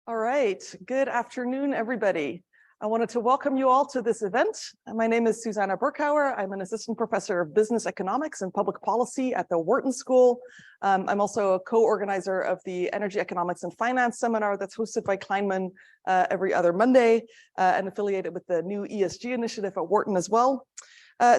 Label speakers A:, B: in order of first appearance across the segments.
A: All right, good afternoon, everybody. I wanted to welcome you all to this event. My name is Susanna Berkouwer. I'm an assistant professor of business economics and public policy at the Wharton School. I'm also a co-organizer of the Energy Economics and Finance seminar that's hosted by Kleinman every other Monday and affiliated with the new ESG initiative at Wharton as well.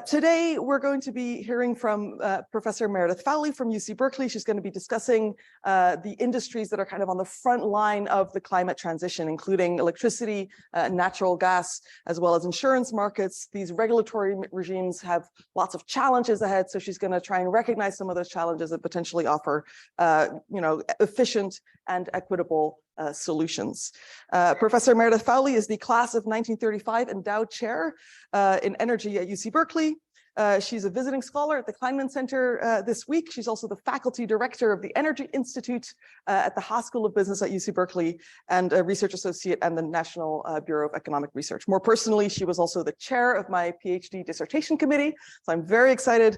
A: Today, we're going to be hearing from Professor Meredith Fowlie from UC Berkeley. She's going to be discussing the industries that are kind of on the front line of the climate transition, including electricity, natural gas, as well as insurance markets. These regulatory regimes have lots of challenges ahead, so she's going to try and recognize some of those challenges and potentially offer efficient and equitable solutions. Professor Meredith Fowlie is the class of 1935 Endowed Chair in Energy at UC Berkeley. She's a visiting scholar at the Kleinman Center this week. She's also the faculty director of the Energy Institute at the Haas School of Business at UC Berkeley and a research associate at the National Bureau of Economic Research. More personally, she was also the chair of my PhD dissertation committee. So I'm very excited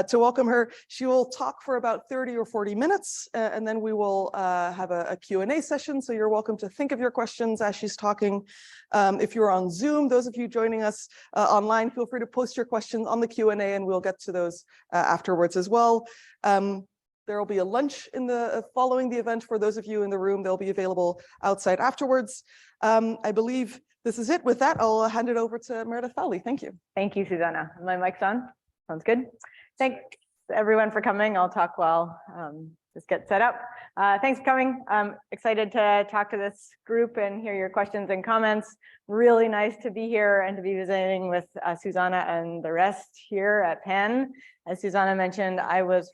A: to welcome her. She will talk for about 30 or 40 minutes, and then we will have a Q&A session. So you're welcome to think of your questions as she's talking. If you're on Zoom, those of you joining us online, feel free to post your questions on the Q&A and we'll get to those afterwards as well. There will be a lunch in the following the event for those of you in the room. They'll be available outside afterwards. I believe this is it. With that, I'll hand it over to Meredith Fowlie. Thank you.
B: Thank you, Susanna. My mic's on. Sounds good. Thanks everyone for coming. I'll talk while this gets set up. Thanks for coming. I'm excited to talk to this group and hear your questions and comments. Really nice to be here and to be visiting with Susanna and the rest here at Penn. As Susanna mentioned, I was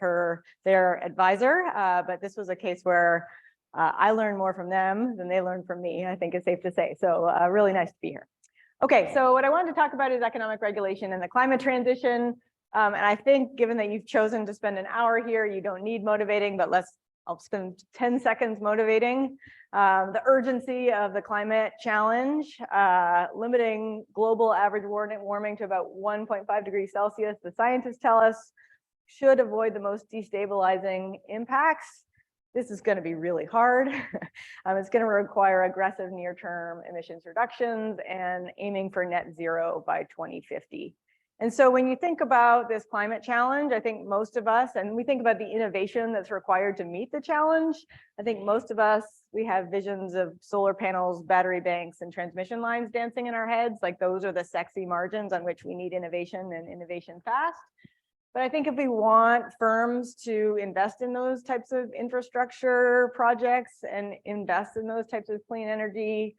B: their advisor, but this was a case where I learned more from them than they learned from me, I think it's safe to say. So really nice to be here. Okay, so what I wanted to talk about is economic regulation and the climate transition. And I think given that you've chosen to spend an hour here, you don't need motivating, but I'll spend 10 seconds motivating the urgency of the climate challenge, limiting global average warming to about 1.5 degrees Celsius. The scientists tell us should avoid the most destabilizing impacts. This is going to be really hard. It's going to require aggressive near-term emissions reductions and aiming for net zero by 2050. And so when you think about this climate challenge, I think most of us, and we think about the innovation that's required to meet the challenge, I think most of us, we have visions of solar panels, battery banks, and transmission lines dancing in our heads. Like those are the sexy margins on which we need innovation and innovation fast. But I think if we want firms to invest in those types of infrastructure projects and invest in those types of clean energy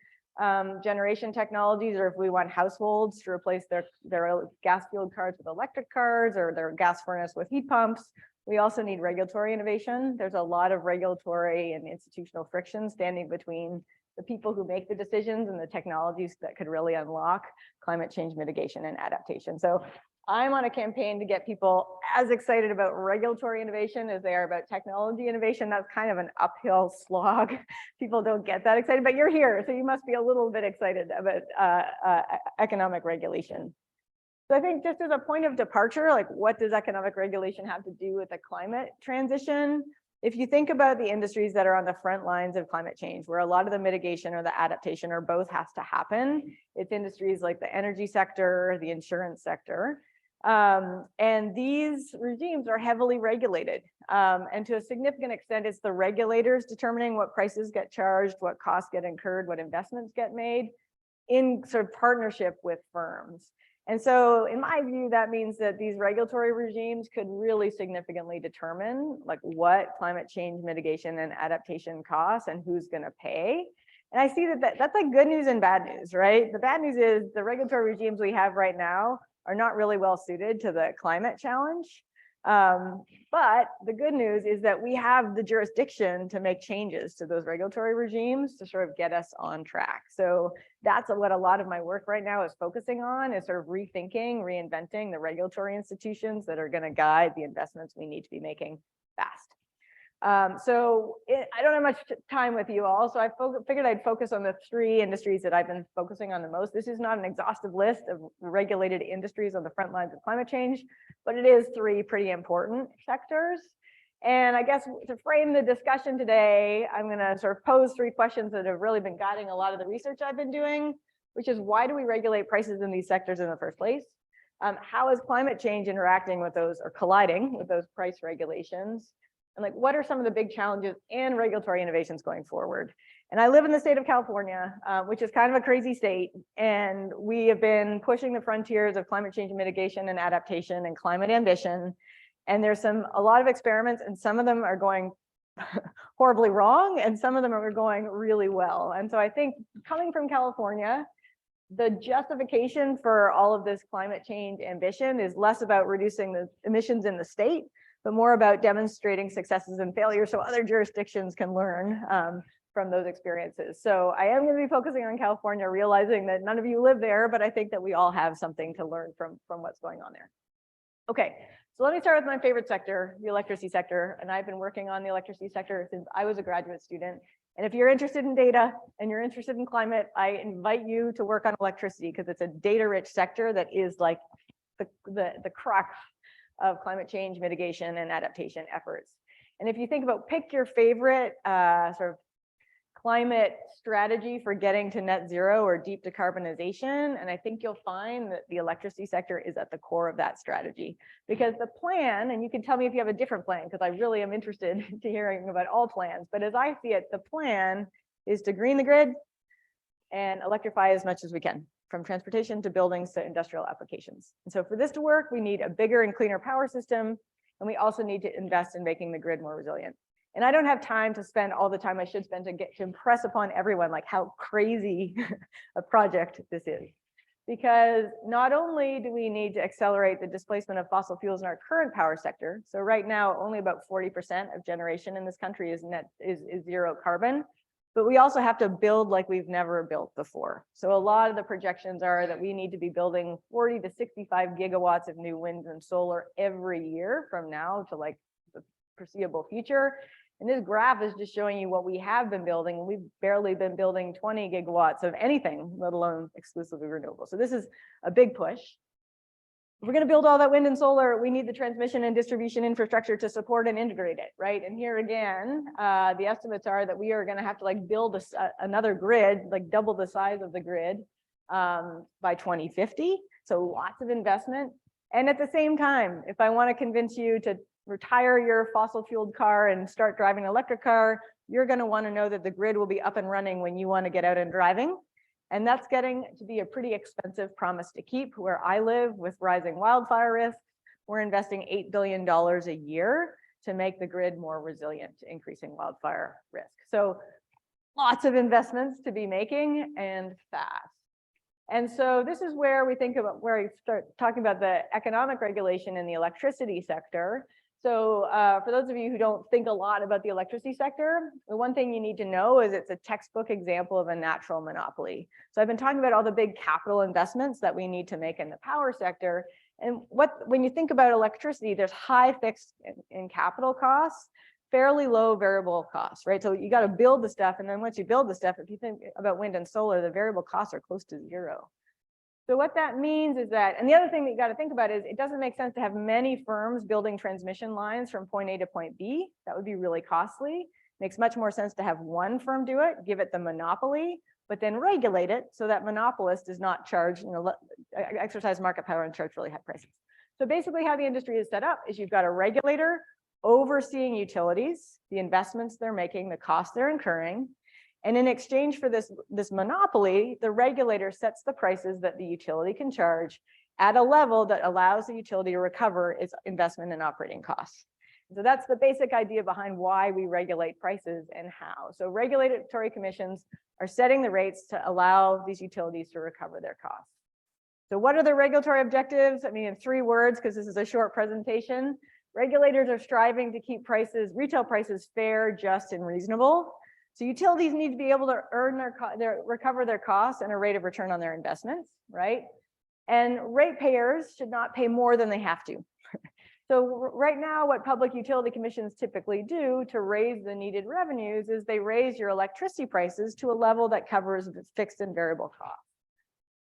B: generation technologies, or if we want households to replace their gas-fueled cars with electric cars or their gas furnace with heat pumps, we also need regulatory innovation. There's a lot of regulatory and institutional friction standing between the people who make the decisions and the technologies that could really unlock climate change mitigation and adaptation. So I'm on a campaign to get people as excited about regulatory innovation as they are about technology innovation. That's kind of an uphill slog. People don't get that excited, but you're here, so you must be a little bit excited about economic regulation. So I think just as a point of departure, like what does economic regulation have to do with the climate transition? If you think about the industries that are on the front lines of climate change, where a lot of the mitigation or the adaptation or both has to happen, it's industries like the energy sector, the insurance sector. And these regimes are heavily regulated. And to a significant extent, it's the regulators determining what prices get charged, what costs get incurred, what investments get made in sort of partnership with firms. And so in my view, that means that these regulatory regimes could really significantly determine like what climate change mitigation and adaptation costs and who's going to pay. And I see that's like good news and bad news, right? The bad news is the regulatory regimes we have right now are not really well suited to the climate challenge. But the good news is that we have the jurisdiction to make changes to those regulatory regimes to sort of get us on track. So that's what a lot of my work right now is focusing on, is sort of rethinking, reinventing the regulatory institutions that are going to guide the investments we need to be making fast. I don't have much time with you all, so I figured I'd focus on the three industries that I've been focusing on the most. This is not an exhaustive list of regulated industries on the front lines of climate change, but it is three pretty important sectors. And I guess to frame the discussion today, I'm going to sort of pose 3 questions that have really been guiding a lot of the research I've been doing, which is why do we regulate prices in these sectors in the first place? How is climate change interacting with those or colliding with those price regulations? And like, what are some of the big challenges and regulatory innovations going forward? And I live in the state of California, which is kind of a crazy state. And we have been pushing the frontiers of climate change mitigation and adaptation and climate ambition. And there's a lot of experiments, and some of them are going horribly wrong, and some of them are going really well. And so I think coming from California, the justification for all of this climate change ambition is less about reducing the emissions in the state, but more about demonstrating successes and failures so other jurisdictions can learn from those experiences. So I am going to be focusing on California, realizing that none of you live there, but I think that we all have something to learn from what's going on there. Okay, so let me start with my favorite sector, the electricity sector. And I've been working on the electricity sector since I was a graduate student. And if you're interested in data and you're interested in climate, I invite you to work on electricity because it's a data-rich sector that is like the crux of climate change mitigation and adaptation efforts. And if you think about pick your favorite sort of climate strategy for getting to net zero or deep decarbonization, and I think you'll find that the electricity sector is at the core of that strategy. Because the plan, and you can tell me if you have a different plan, because I really am interested to hearing about all plans, but as I see it, the plan is to green the grid and electrify as much as we can, from transportation to buildings to industrial applications. And so for this to work, we need a bigger and cleaner power system, and we also need to invest in making the grid more resilient. And I don't have time to spend all the time I should spend to impress upon everyone like how crazy a project this is. Because not only do we need to accelerate the displacement of fossil fuels in our current power sector, so right now only about 40% of generation in this country is zero carbon, but we also have to build like we've never built before. So a lot of the projections are that we need to be building 40 to 65 gigawatts of new wind and solar every year from now to like the foreseeable future. And this graph is just showing you what we have been building, and we've barely been building 20 gigawatts of anything, let alone exclusively renewable. So this is a big push. If we're going to build all that wind and solar, we need the transmission and distribution infrastructure to support and integrate it, right? And here again, the estimates are that we are going to have to like build another grid, like double the size of the grid by 2050. So lots of investment. And at the same time, if I want to convince you to retire your fossil fueled car and start driving an electric car, you're going to want to know that the grid will be up and running when you want to get out and driving. And that's getting to be a pretty expensive promise to keep. Where I live with rising wildfire risk, we're investing $8 billion a year to make the grid more resilient to increasing wildfire risk. So lots of investments to be making and fast. And so this is where we think about where we start talking about the economic regulation in the electricity sector. So for those of you who don't think a lot about the electricity sector, the one thing you need to know is it's a textbook example of a natural monopoly. So I've been talking about all the big capital investments that we need to make in the power sector. And when you think about electricity, there's high fixed in capital costs, fairly low variable costs, right? So you got to build the stuff. And then once you build the stuff, if you think about wind and solar, the variable costs are close to zero. So what that means is that, and the other thing that you got to think about is it doesn't make sense to have many firms building transmission lines from point A to point B. That would be really costly. Makes much more sense to have one firm do it, give it the monopoly, but then regulate it so that monopolist does not charge, exercise market power and charge really high prices. So basically how the industry is set up is you've got a regulator overseeing utilities, the investments they're making, the costs they're incurring. And in exchange for this monopoly, the regulator sets the prices that the utility can charge at a level that allows the utility to recover its investment and operating costs. So that's the basic idea behind why we regulate prices and how. So regulatory commissions are setting the rates to allow these utilities to recover their costs. So what are the regulatory objectives? I mean, in 3 words, because this is a short presentation, regulators are striving to keep retail prices fair, just, and reasonable. So utilities need to be able to earn recover their costs and a rate of return on their investments, right? And ratepayers should not pay more than they have to. So right now, what public utility commissions typically do to raise the needed revenues is they raise your electricity prices to a level that covers fixed and variable costs.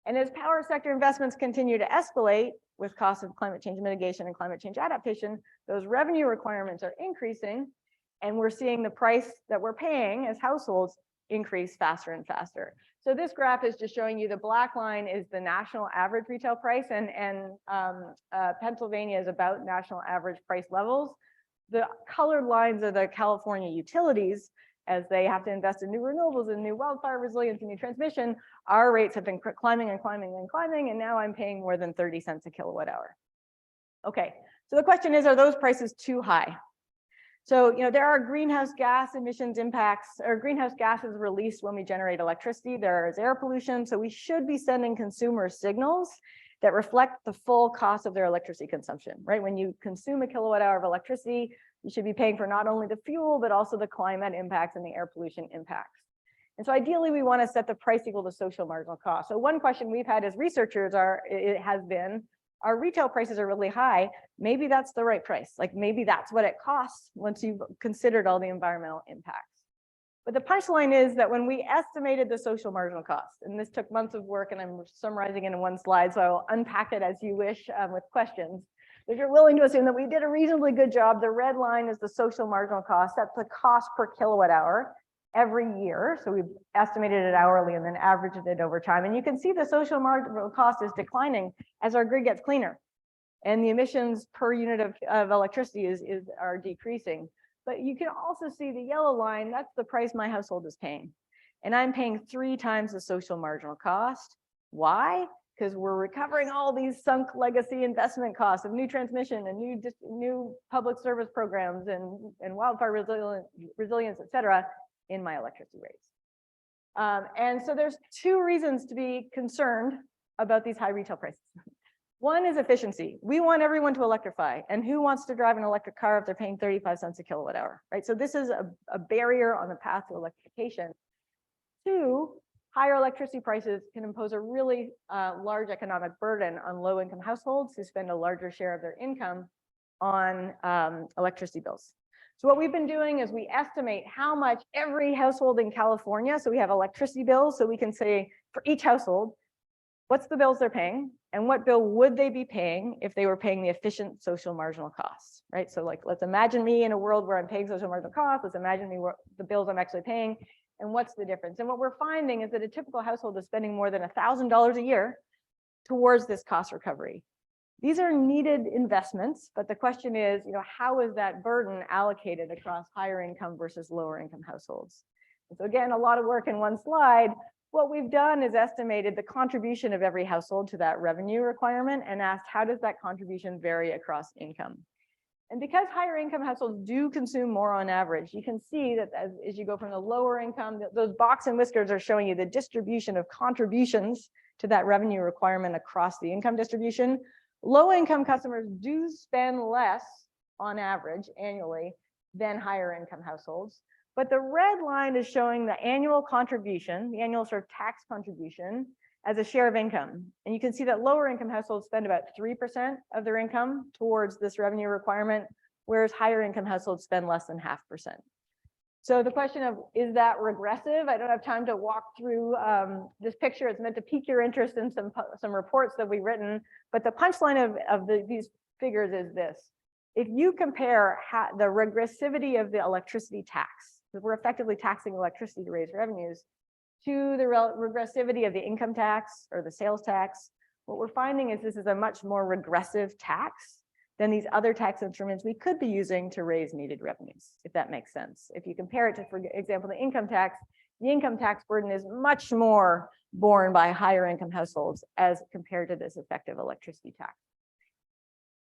B: And as power sector investments continue to escalate with costs of climate change mitigation and climate change adaptation, those revenue requirements are increasing, and we're seeing the price that we're paying as households increase faster and faster. So this graph is just showing you the black line is the national average retail price, and Pennsylvania is about national average price levels. The colored lines are the California utilities. As they have to invest in new renewables and new wildfire resilience and new transmission, our rates have been climbing and climbing and climbing, and now I'm paying more than 30 cents a kilowatt hour. Okay, so the question is, are those prices too high? So, there are greenhouse gas emissions impacts, or greenhouse gases released when we generate electricity. There is air pollution, so we should be sending consumers signals that reflect the full cost of their electricity consumption, right? When you consume a kilowatt hour of electricity, you should be paying for not only the fuel, but also the climate impacts and the air pollution impacts. And so ideally, we want to set the price equal to social marginal cost. So one question we've had as researchers has been, our retail prices are really high. Maybe that's the right price. Like maybe that's what it costs once you've considered all the environmental impacts. But the punchline is that when we estimated the social marginal cost, and this took months of work, and I'm summarizing it in one slide, so I will unpack it as you wish with questions. If you're willing to assume that we did a reasonably good job, the red line is the social marginal cost. That's the cost per kilowatt hour every year. So we've estimated it hourly and then averaged it over time. And you can see the social marginal cost is declining as our grid gets cleaner, and the emissions per unit of electricity are decreasing. But you can also see the yellow line, that's the price my household is paying. And I'm paying 3 times the social marginal cost. Why? Because we're recovering all these sunk legacy investment costs of new transmission and new public service programs and wildfire resilience, et cetera, in my electricity rates. And so there's 2 reasons to be concerned about these high retail prices. One is efficiency. We want everyone to electrify. And who wants to drive an electric car if they're paying 35 cents a kilowatt hour, right? So this is a barrier on the path to electrification. 2, higher electricity prices can impose a really large economic burden on low-income households who spend a larger share of their income on electricity bills. So what we've been doing is we estimate how much every household in California, so we have electricity bills, so we can say for each household, what's the bills they're paying, and what bill would they be paying if they were paying the efficient social marginal costs, right? So like, let's imagine me in a world where I'm paying social marginal costs. Let's imagine me what the bills I'm actually paying, and what's the difference. And what we're finding is that a typical household is spending more than $1,000 a year towards this cost recovery. These are needed investments, but the question is, how is that burden allocated across higher income versus lower income households? And so again, a lot of work in one slide. What we've done is estimated the contribution of every household to that revenue requirement and asked, how does that contribution vary across income? And because higher income households do consume more on average, you can see that as you go from the lower income, those box and whiskers are showing you the distribution of contributions to that revenue requirement across the income distribution. Low income customers do spend less on average annually than higher income households. But the red line is showing the annual contribution, the annual sort of tax contribution as a share of income. And you can see that lower income households spend about 3% of their income towards this revenue requirement, whereas higher income households spend less than 0.5%. So the question of, is that regressive? I don't have time to walk through this picture. It's meant to pique your interest in some reports that we've written. But the punchline of these figures is this. If you compare the regressivity of the electricity tax, because we're effectively taxing electricity to raise revenues, to the regressivity of the income tax or the sales tax, what we're finding is this is a much more regressive tax than these other tax instruments we could be using to raise needed revenues, if that makes sense. If you compare it to, for example, the income tax burden is much more borne by higher income households as compared to this effective electricity tax.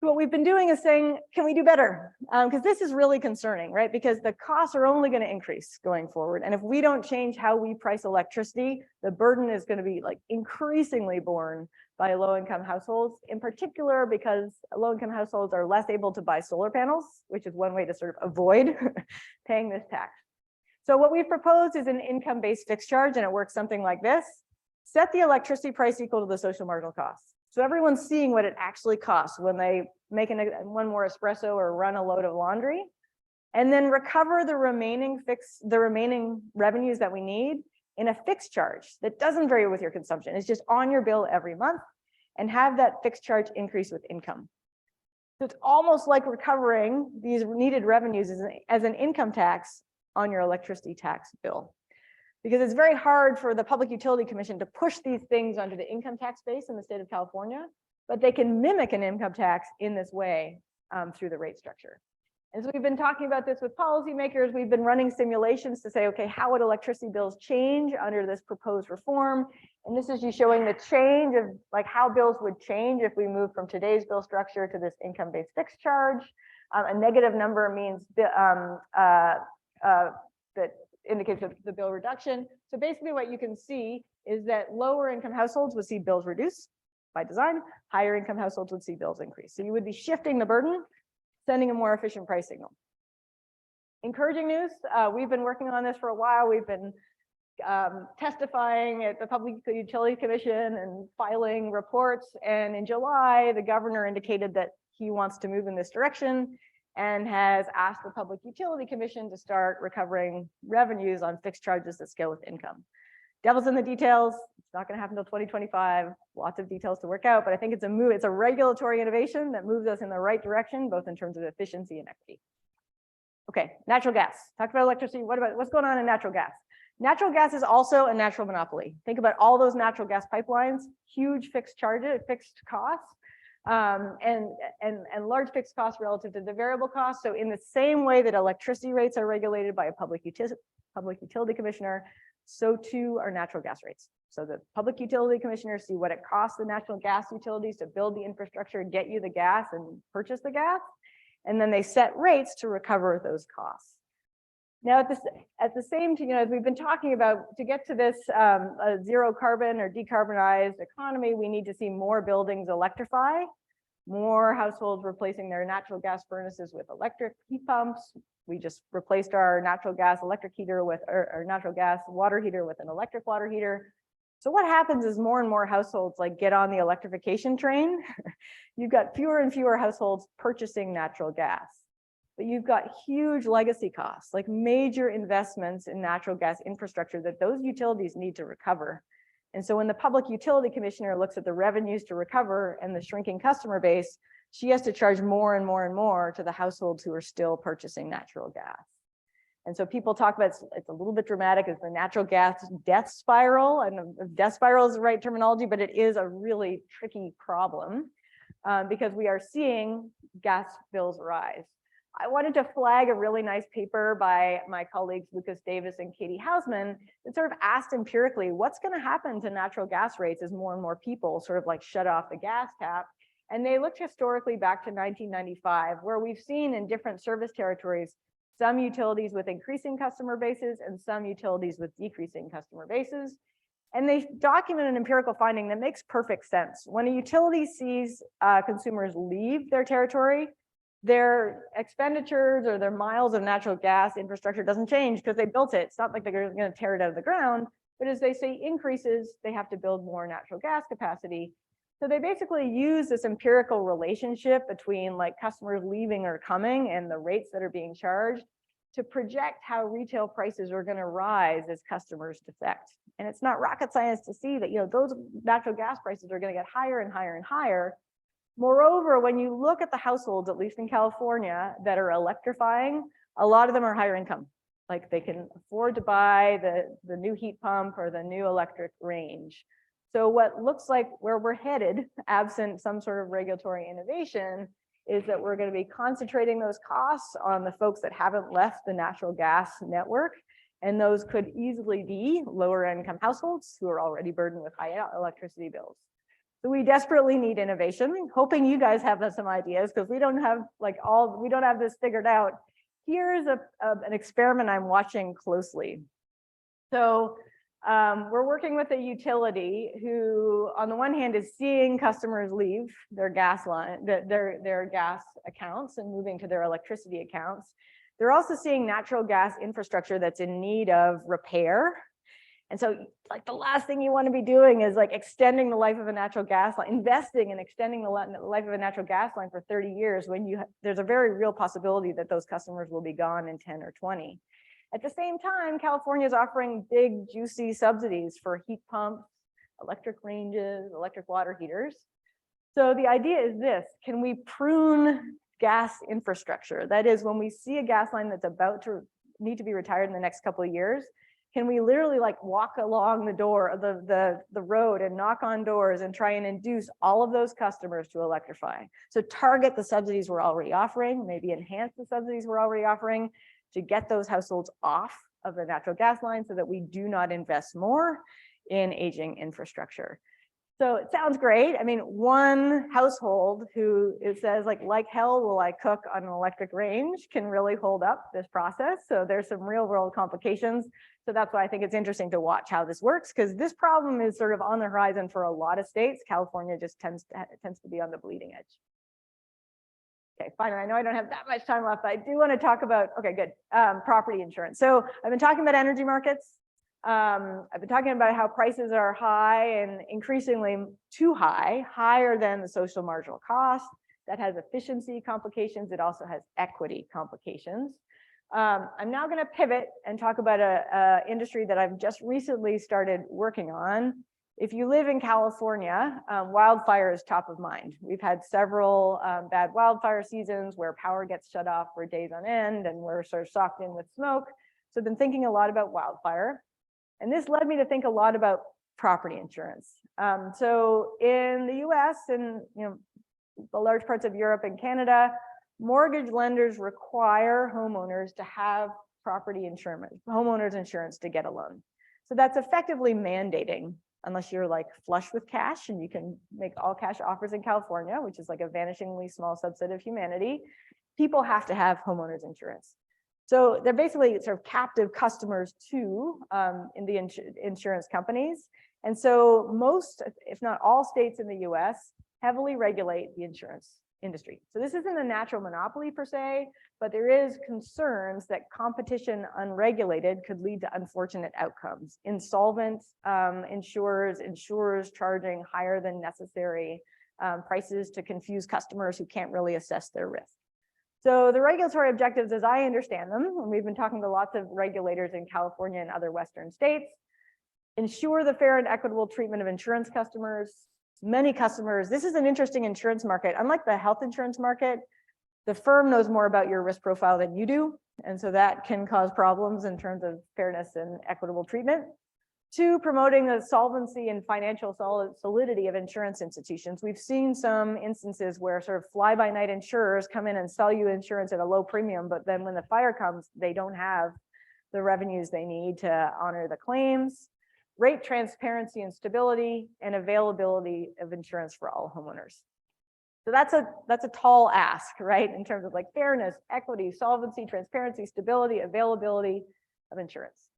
B: What we've been doing is saying, can we do better? Because this is really concerning, right? Because the costs are only going to increase going forward. And if we don't change how we price electricity, the burden is going to be like increasingly borne by low-income households, in particular because low-income households are less able to buy solar panels, which is one way to sort of avoid paying this tax. So what we've proposed is an income-based fixed charge, and it works something like this. Set the electricity price equal to the social marginal cost. So everyone's seeing what it actually costs when they make one more espresso or run a load of laundry, and then recover the remaining revenues that we need in a fixed charge that doesn't vary with your consumption. It's just on your bill every month, and have that fixed charge increase with income. So it's almost like recovering these needed revenues as an income tax on your electricity tax bill. Because it's very hard for the Public Utility Commission to push these things onto the income tax base in the state of California, but they can mimic an income tax in this way through the rate structure. And so we've been talking about this with policymakers. We've been running simulations to say, okay, how would electricity bills change under this proposed reform? And this is you showing the change of like how bills would change if we move from today's bill structure to this income-based fixed charge. A negative number means that indicates the bill reduction. So basically what you can see is that lower income households would see bills reduce by design, higher income households would see bills increase. So you would be shifting the burden, sending a more efficient price signal. Encouraging news, we've been working on this for a while. We've been testifying at the Public Utility Commission and filing reports. And in July, the governor indicated that he wants to move in this direction and has asked the Public Utility Commission to start recovering revenues on fixed charges that scale with income. Devil's in the details. It's not going to happen until 2025. Lots of details to work out, but I think it's a move. It's a regulatory innovation that moves us in the right direction, both in terms of efficiency and equity. Okay, natural gas. Talked about electricity. What's going on in natural gas? Natural gas is also a natural monopoly. Think about all those natural gas pipelines, huge fixed charges, fixed costs, and large fixed costs relative to the variable costs. So in the same way that electricity rates are regulated by a public utility commissioner, so too are natural gas rates. So the public utility commissioners see what it costs the natural gas utilities to build the infrastructure, get you the gas and purchase the gas. And then they set rates to recover those costs. Now, at the same time, as we've been talking about, to get to this zero carbon or decarbonized economy, we need to see more buildings electrify, more households replacing their natural gas furnaces with electric heat pumps. We just replaced our natural gas electric heater with our natural gas water heater with an electric water heater. So what happens is more and more households like get on the electrification train. You've got fewer and fewer households purchasing natural gas, but you've got huge legacy costs, like major investments in natural gas infrastructure that those utilities need to recover. And so when the Public Utility Commissioner looks at the revenues to recover and the shrinking customer base, she has to charge more and more and more to the households who are still purchasing natural gas. And so people talk about, it's a little bit dramatic, as the natural gas death spiral. I don't know if death spiral is the right terminology, but it is a really tricky problem because we are seeing gas bills rise. I wanted to flag a really nice paper by my colleagues Lucas Davis and Katie Hausman that sort of asked empirically, what's going to happen to natural gas rates as more and more people sort of like shut off the gas tap? And they looked historically back to 1995, where we've seen in different service territories, some utilities with increasing customer bases and some utilities with decreasing customer bases. And they document an empirical finding that makes perfect sense. When a utility sees consumers leave their territory, their expenditures or their miles of natural gas infrastructure doesn't change because they built it. It's not like they're going to tear it out of the ground, but as they see increases, they have to build more natural gas capacity. So they basically use this empirical relationship between like customers leaving or coming and the rates that are being charged to project how retail prices are going to rise as customers defect. And it's not rocket science to see that, those natural gas prices are going to get higher and higher and higher. Moreover, when you look at the households, at least in California, that are electrifying, a lot of them are higher income. Like they can afford to buy the new heat pump or the new electric range. So what looks like where we're headed, absent some sort of regulatory innovation, is that we're going to be concentrating those costs on the folks that haven't left the natural gas network. And those could easily be lower income households who are already burdened with high electricity bills. So we desperately need innovation, hoping you guys have some ideas because we don't have we don't have this figured out. Here's an experiment I'm watching closely. So we're working with a utility who, on the one hand, is seeing customers leave their gas line, their gas accounts and moving to their electricity accounts. They're also seeing natural gas infrastructure that's in need of repair. And so like the last thing you want to be doing is like extending the life of a natural gas line, investing in extending the life of a natural gas line for 30 years when there's a very real possibility that those customers will be gone in 10 or 20. At the same time, California is offering big, juicy subsidies for heat pumps, electric ranges, electric water heaters. So the idea is this: can we prune gas infrastructure? That is, when we see a gas line that's about to need to be retired in the next couple of years, can we literally like walk along the door of the road and knock on doors and try and induce all of those customers to electrify? So target the subsidies we're already offering, maybe enhance the subsidies we're already offering to get those households off of the natural gas line so that we do not invest more in aging infrastructure. So it sounds great. I mean, one household who it says like hell will I cook on an electric range can really hold up this process. So there's some real world complications. So that's why I think it's interesting to watch how this works, because this problem is sort of on the horizon for a lot of states. California just tends to be on the bleeding edge. Okay, fine. I know I don't have that much time left, but I do want to talk about, okay, good, property insurance. So I've been talking about energy markets. I've been talking about how prices are high and increasingly too high, higher than the social marginal cost. That has efficiency complications. It also has equity complications. I'm now going to pivot and talk about a industry that I've just recently started working on. If you live in California, wildfire is top of mind. We've had several bad wildfire seasons where power gets shut off for days on end and we're sort of socked in with smoke. So I've been thinking a lot about wildfire. And this led me to think a lot about property insurance. So in the US and the large parts of Europe and Canada, mortgage lenders require homeowners to have property insurance, homeowners insurance to get a loan. So that's effectively mandating, unless you're like flush with cash and you can make all cash offers in California, which is like a vanishingly small subset of humanity, people have to have homeowners insurance. So they're basically sort of captive customers too in the insurance companies. And so most, if not all states in the US heavily regulate the insurance industry. So this isn't a natural monopoly per se, but there is concerns that competition unregulated could lead to unfortunate outcomes. Insolvent insurers charging higher than necessary prices to confuse customers who can't really assess their risk. So the regulatory objectives, as I understand them, and we've been talking to lots of regulators in California and other Western states, ensure the fair and equitable treatment of insurance customers. Many customers, this is an interesting insurance market. Unlike the health insurance market, the firm knows more about your risk profile than you do. And so that can cause problems in terms of fairness and equitable treatment. Two, promoting the solvency and financial solidity of insurance institutions. We've seen some instances where sort of fly-by-night insurers come in and sell you insurance at a low premium, but then when the fire comes, they don't have the revenues they need to honor the claims. Rate transparency and stability, and availability of insurance for all homeowners. So that's a tall ask, right? In terms of like fairness, equity, solvency, transparency, stability, availability of insurance.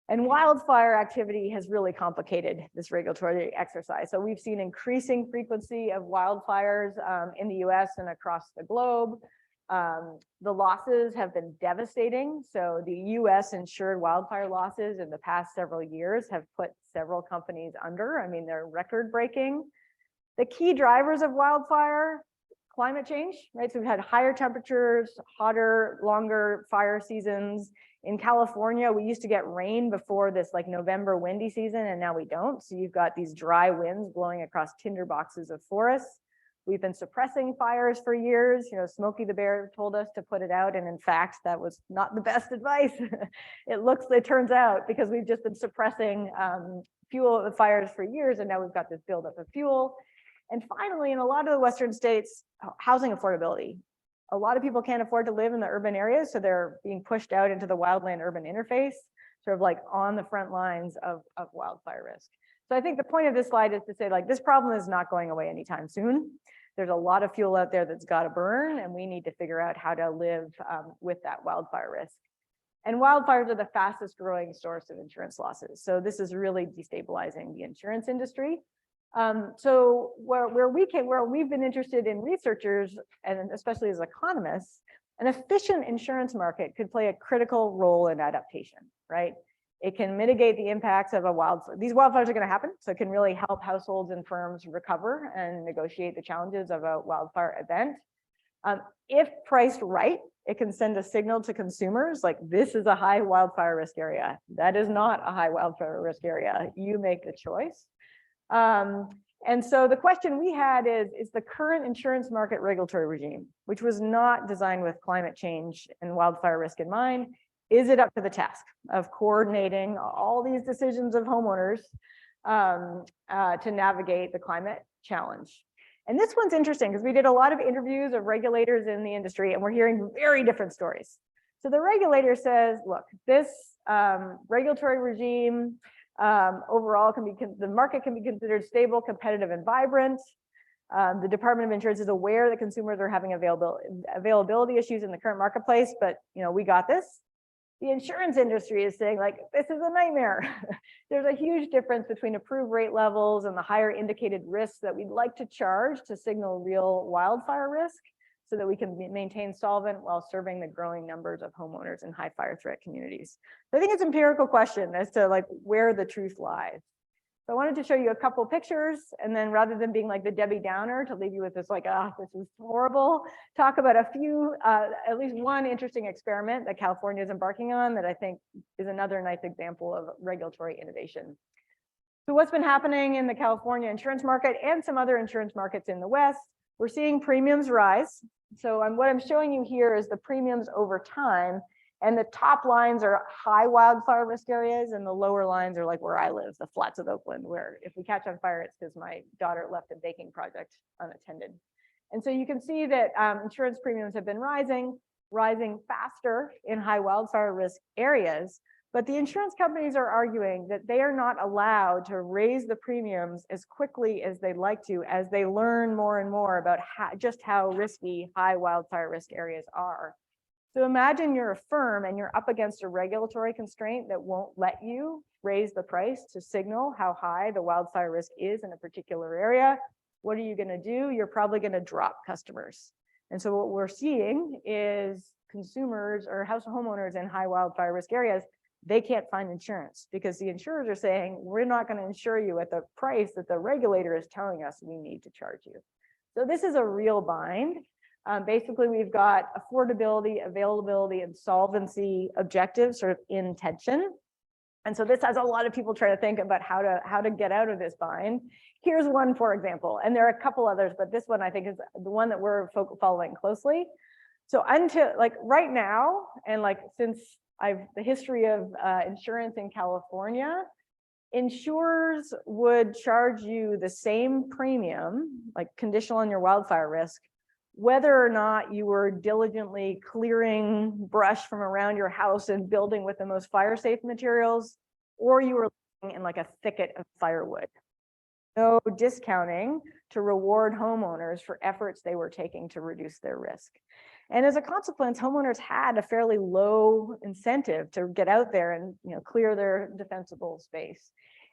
B: And wildfire activity has really complicated this regulatory exercise. So we've seen increasing frequency of wildfires in the US and across the globe. The losses have been devastating. So the US insured wildfire losses in the past several years have put several companies under. I mean, they're record breaking. The key drivers of wildfire, climate change, right? So we've had higher temperatures, hotter, longer fire seasons. In California, we used to get rain before this like November windy season, and now we don't. So you've got these dry winds blowing across tinderboxes of forests. We've been suppressing fires for years. Smokey the Bear told us to put it out. And in fact, that was not the best advice. It turns out, because we've just been suppressing fuel fires for years, and now we've got this buildup of fuel. And finally, in a lot of the Western states, housing affordability. A lot of people can't afford to live in the urban areas, so they're being pushed out into the wildland urban interface, sort of like on the front lines of wildfire risk. So I think the point of this slide is to say, like, this problem is not going away anytime soon. There's a lot of fuel out there that's got to burn, and we need to figure out how to live with that wildfire risk. And wildfires are the fastest growing source of insurance losses. So this is really destabilizing the insurance industry. So where we've been interested in researchers, and especially as economists, an efficient insurance market could play a critical role in adaptation, right? It can mitigate the impacts of a wildfire. These wildfires are going to happen, so it can really help households and firms recover and negotiate the challenges of a wildfire event. If priced right, it can send a signal to consumers like this is a high wildfire risk area. That is not a high wildfire risk area. You make the choice. And so the question we had is the current insurance market regulatory regime, which was not designed with climate change and wildfire risk in mind, is it up to the task of coordinating all these decisions of homeowners to navigate the climate challenge? And this one's interesting because we did a lot of interviews of regulators in the industry and we're hearing very different stories. So the regulator says, look, this regulatory regime overall the market can be considered stable, competitive, and vibrant. The Department of Insurance is aware that consumers are having availability issues in the current marketplace, but we got this. The insurance industry is saying like, this is a nightmare. There's a huge difference between approved rate levels and the higher indicated risks that we'd like to charge to signal real wildfire risk so that we can maintain solvent while serving the growing numbers of homeowners in high fire threat communities. So I think it's an empirical question as to like where the truth lies. So I wanted to show you a couple pictures, and then rather than being like the Debbie Downer to leave you with this like, this is horrible, talk about a few, at least one interesting experiment that California is embarking on that I think is another nice example of regulatory innovation. So what's been happening in the California insurance market and some other insurance markets in the West, we're seeing premiums rise. So what I'm showing you here is the premiums over time. And the top lines are high wildfire risk areas, and the lower lines are like where I live, the flats of Oakland, where if we catch on fire, it's because my daughter left a baking project unattended. And so you can see that insurance premiums have been rising faster in high wildfire risk areas. But the insurance companies are arguing that they are not allowed to raise the premiums as quickly as they'd like to as they learn more and more about just how risky high wildfire risk areas are. So imagine you're a firm and you're up against a regulatory constraint that won't let you raise the price to signal how high the wildfire risk is in a particular area. What are you going to do? You're probably going to drop customers. And so what we're seeing is consumers or homeowners in high wildfire risk areas, they can't find insurance because the insurers are saying, we're not going to insure you at the price that the regulator is telling us we need to charge you. So this is a real bind. Basically, we've got affordability, availability, and solvency objectives sort of in tension. And so this has a lot of people trying to think about how to get out of this bind. Here's one, for example, and there are a couple others, but this one I think is the one that we're following closely. So until like right now, and like since the history of insurance in California, insurers would charge you the same premium, like conditional on your wildfire risk, whether or not you were diligently clearing brush from around your house and building with the most fire safe materials, or you were living in like a thicket of firewood. No discounting to reward homeowners for efforts they were taking to reduce their risk. And as a consequence, homeowners had a fairly low incentive to get out there and clear their defensible space.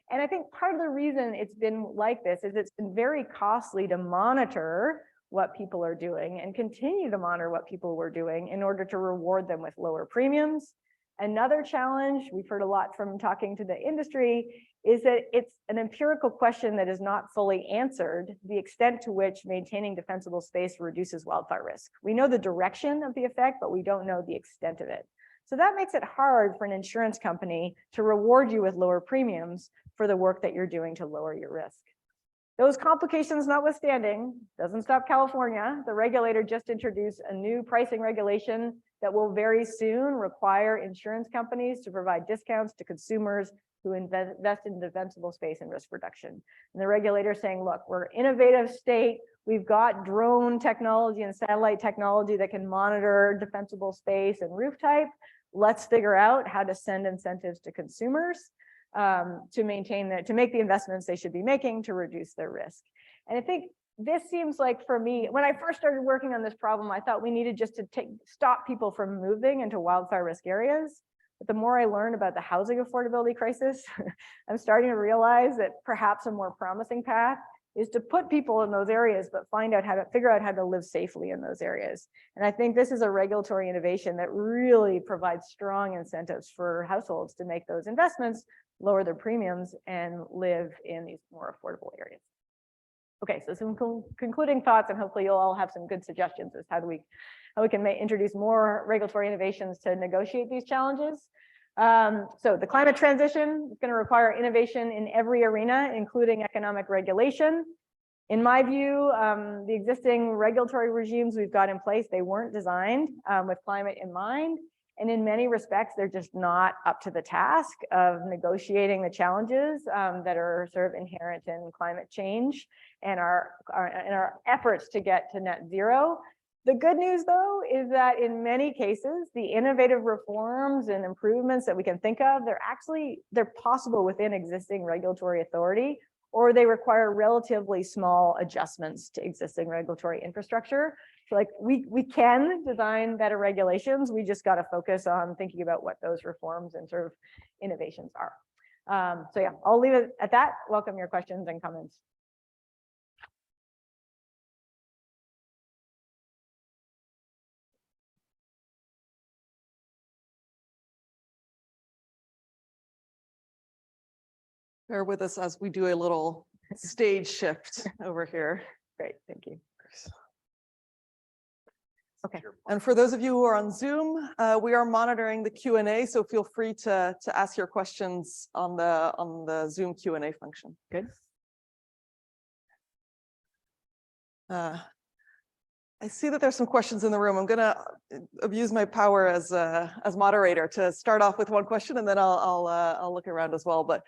B: And I think part of the reason it's been like this is it's been very costly to monitor what people are doing and continue to monitor what people were doing in order to reward them with lower premiums. Another challenge we've heard a lot from talking to the industry is that it's an empirical question that is not fully answered, the extent to which maintaining defensible space reduces wildfire risk. We know the direction of the effect, but we don't know the extent of it. So that makes it hard for an insurance company to reward you with lower premiums for the work that you're doing to lower your risk. Those complications notwithstanding, doesn't stop California. The regulator just introduced a new pricing regulation that will very soon require insurance companies to provide discounts to consumers who invest in defensible space and risk reduction. And the regulator is saying, look, we're an innovative state. We've got drone technology and satellite technology that can monitor defensible space and roof type. Let's figure out how to send incentives to consumers to make the investments they should be making to reduce their risk. And I think this seems like, for me, when I first started working on this problem, I thought we needed just to stop people from moving into wildfire risk areas. But the more I learn about the housing affordability crisis, I'm starting to realize that perhaps a more promising path is to put people in those areas, but figure out how to live safely in those areas. And I think this is a regulatory innovation that really provides strong incentives for households to make those investments, lower their premiums, and live in these more affordable areas. Okay, so some concluding thoughts, and hopefully you'll all have some good suggestions as how we can introduce more regulatory innovations to negotiate these challenges. So the climate transition is going to require innovation in every arena, including economic regulation. In my view, the existing regulatory regimes we've got in place, they weren't designed with climate in mind. And in many respects, they're just not up to the task of negotiating the challenges that are sort of inherent in climate change and our efforts to get to net zero. The good news, though, is that in many cases, the innovative reforms and improvements that we can think of, they're possible within existing regulatory authority, or they require relatively small adjustments to existing regulatory infrastructure. So like we can design better regulations. We just got to focus on thinking about what those reforms and sort of innovations are. So yeah, I'll leave it at that. Welcome your questions and comments.
A: Bear with us as we do a little stage shift over here.
B: Great, thank you. Okay.
A: And for those of you who are on Zoom, we are monitoring the Q&A, so feel free to ask your questions on the Zoom Q&A function.
B: Good.
A: I see that there's some questions in the room. I'm going to abuse my power as moderator to start off with one question, and then I'll look around as well. But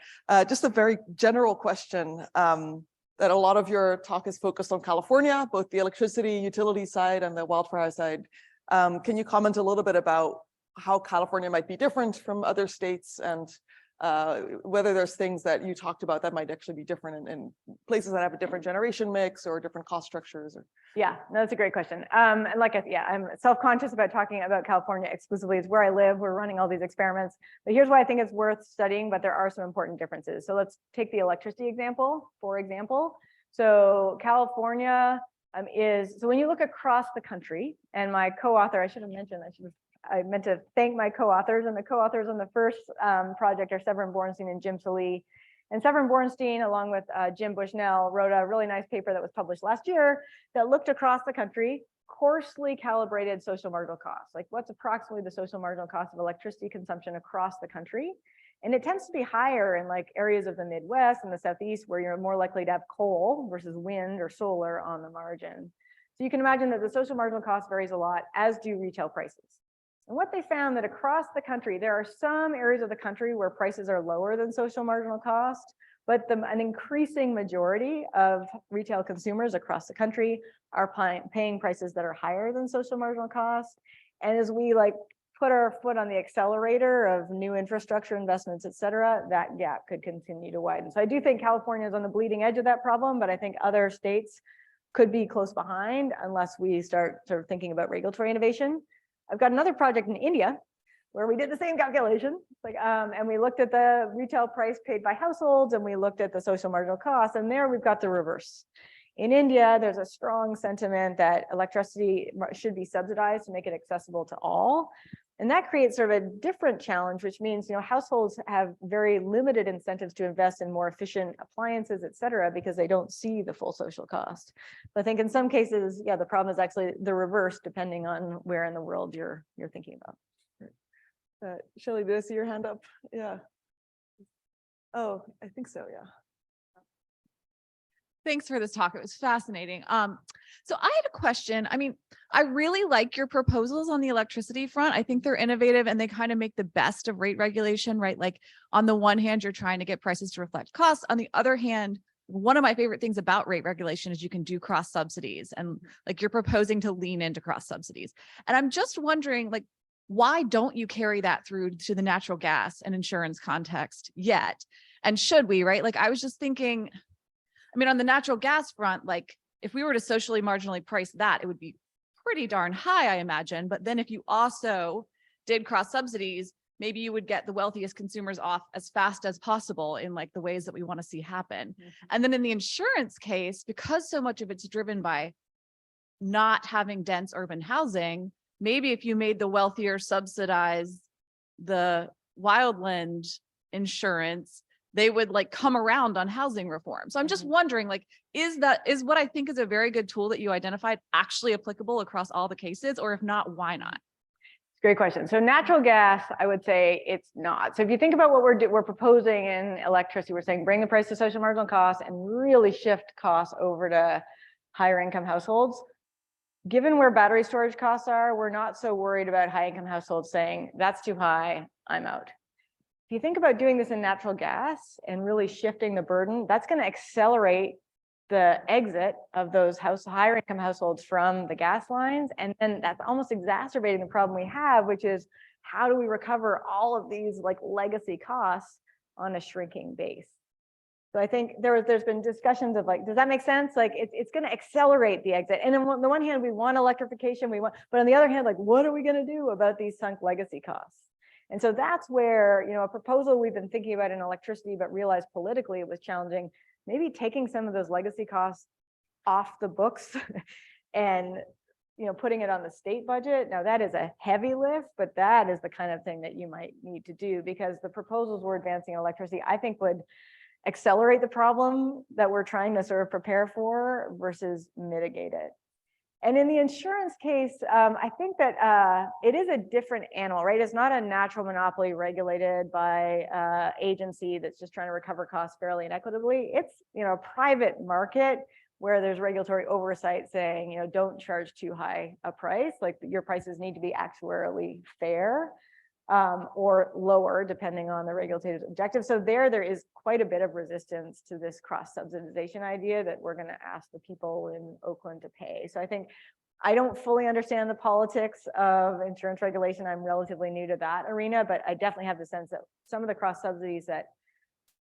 A: just a very general question. That a lot of your talk is focused on California, both the electricity utility side and the wildfire side. Can you comment a little bit about how California might be different from other states, and whether there's things that you talked about that might actually be different in places that have a different generation mix or different cost structures? Or...
B: Yeah, no, that's a great question. And I'm self-conscious about talking about California exclusively. It's where I live. We're running all these experiments, but here's why I think it's worth studying, but there are some important differences. So let's take the electricity example, for example. So California so when you look across the country, and my co-author, I meant to thank my co-authors, and the co-authors on the first project are Severin Borenstein and Jim Salee. And Severin Borenstein, along with Jim Bushnell, wrote a really nice paper that was published last year that looked across the country, coarsely calibrated social marginal costs, like what's approximately the social marginal cost of electricity consumption across the country. And it tends to be higher in like areas of the Midwest and the Southeast, where you're more likely to have coal versus wind or solar on the margin. So you can imagine that the social marginal cost varies a lot, as do retail prices. And what they found that across the country, there are some areas of the country where prices are lower than social marginal cost, but an increasing majority of retail consumers across the country are paying prices that are higher than social marginal cost. And as we like put our foot on the accelerator of new infrastructure investments, et cetera, that gap could continue to widen. So I do think California is on the bleeding edge of that problem, but I think other states could be close behind unless we start sort of thinking about regulatory innovation. I've got another project in India where we did the same calculation, and we looked at the retail price paid by households, and we looked at the social marginal cost, and there we've got the reverse. In India, there's a strong sentiment that electricity should be subsidized to make it accessible to all. And that creates sort of a different challenge, which means, households have very limited incentives to invest in more efficient appliances, et cetera, because they don't see the full social cost. But I think in some cases, yeah, the problem is actually the reverse, depending on where in the world you're thinking about.
A: Shelley, did I see your hand up? Yeah. Oh, I think so, yeah.
C: Thanks for this talk. It was fascinating. So I had a question. I mean, I really like your proposals on the electricity front. I think they're innovative and they kind of make the best of rate regulation, right? Like on the one hand, you're trying to get prices to reflect costs. On the other hand, one of my favorite things about rate regulation is you can do cross subsidies, and like you're proposing to lean into cross subsidies. And I'm just wondering, like, why don't you carry that through to the natural gas and insurance context yet? And should we, right? Like, I was just thinking, I mean, on the natural gas front, like if we were to socially marginally price that, it would be pretty darn high, I imagine. But then if you also did cross subsidies, maybe you would get the wealthiest consumers off as fast as possible in like the ways that we want to see happen. Mm-hmm. And then in the insurance case, because so much of it's driven by not having dense urban housing, maybe if you made the wealthier subsidize the wildland insurance, they would like come around on housing reform. So I'm just wondering, like, is what I think is a very good tool that you identified actually applicable across all the cases? Or if not, why not?
B: Great question. So natural gas, I would say it's not. So if you think about what we're proposing in electricity, we're saying bring the price to social marginal costs and really shift costs over to higher income households. Given where battery storage costs are, we're not so worried about high income households saying that's too high, I'm out. If you think about doing this in natural gas and really shifting the burden, that's going to accelerate the exit of those higher income households from the gas lines. And then that's almost exacerbating the problem we have, which is how do we recover all of these like legacy costs on a shrinking base? So I think there's been discussions of like, does that make sense? Like it's going to accelerate the exit. And on the one hand, we want electrification, but on the other hand, like, what are we going to do about these sunk legacy costs? And so that's where, you know, a proposal we've been thinking about in electricity, but realized politically it was challenging, maybe taking some of those legacy costs off the books and, you know, putting it on the state budget. Now that is a heavy lift, but that is the kind of thing that you might need to do, because the proposals we're advancing in electricity, I think would accelerate the problem that we're trying to sort of prepare for versus mitigate it. And in the insurance case, I think that it is a different animal, right? It's not a natural monopoly regulated by agency that's just trying to recover costs fairly and equitably. It's, you know, a private market where there's regulatory oversight saying, you know, don't charge too high a price, like your prices need to be actuarially fair. Or lower, depending on the regulatory objective. So there is quite a bit of resistance to this cross-subsidization idea that we're going to ask the people in Oakland to pay. So I think I don't fully understand the politics of insurance regulation. I'm relatively new to that arena, but I definitely have the sense that some of the cross-subsidies that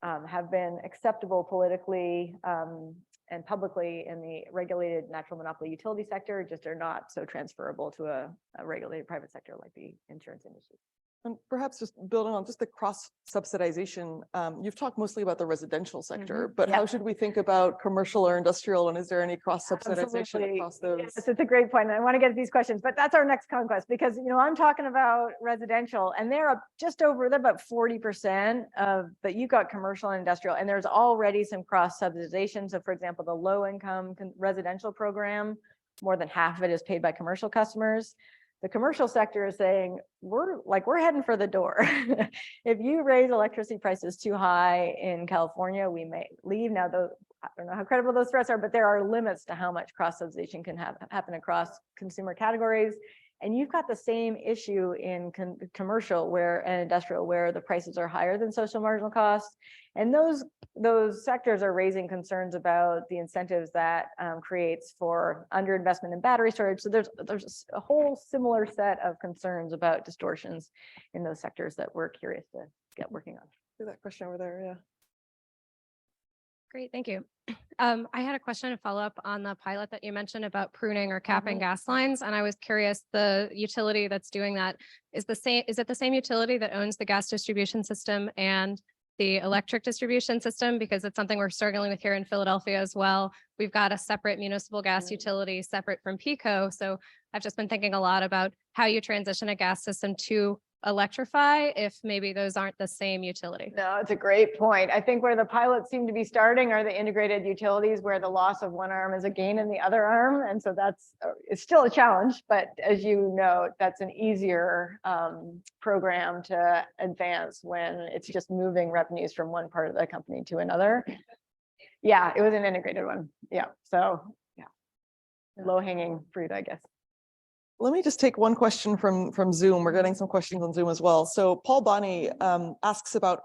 B: have been acceptable politically and publicly in the regulated natural monopoly utility sector just are not so transferable to a regulated private sector like the insurance industry.
A: And perhaps just building on just the cross-subsidization, you've talked mostly about the residential sector, but how should we think about commercial or industrial, and is there any cross-subsidization across those?
B: Yes, it's a great point, and I want to get to these questions, but that's our next conquest, because, you know, I'm talking about residential, and they're about 40% of, but you've got commercial and industrial, and there's already some cross-subsidization. So for example, the low-income residential program, more than half of it is paid by commercial customers. The commercial sector is saying, we're heading for the door. If you raise electricity prices too high in California, we may leave. Now, I don't know how credible those threats are, but there are limits to how much cross-subsidization can happen across consumer categories. And you've got the same issue in commercial and industrial, where the prices are higher than social marginal costs. And those sectors are raising concerns about the incentives that creates for underinvestment in battery storage. So there's a whole similar set of concerns about distortions in those sectors that we're curious to get working on.
A: See that question over there, yeah.
D: Great, thank you. I had a question to follow up on the pilot that you mentioned about pruning or capping gas lines, and I was curious, the utility that's doing that is it the same utility that owns the gas distribution system and the electric distribution system? Because it's something we're struggling with here in Philadelphia as well. We've got a separate municipal gas utility separate from PECO. So I've just been thinking a lot about how you transition a gas system to electrify if maybe those aren't the same utility.
B: No, it's a great point. I think where the pilots seem to be starting are the integrated utilities, where the loss of one arm is a gain in the other arm. And so it's still a challenge, but as you know, that's an easier program to advance when it's just moving revenues from one part of the company to another. Yeah, it was an integrated one. Yeah, so yeah, low hanging fruit, I guess.
A: Let me just take one question from Zoom. We're getting some questions on Zoom as well. So Paul Bonney asks about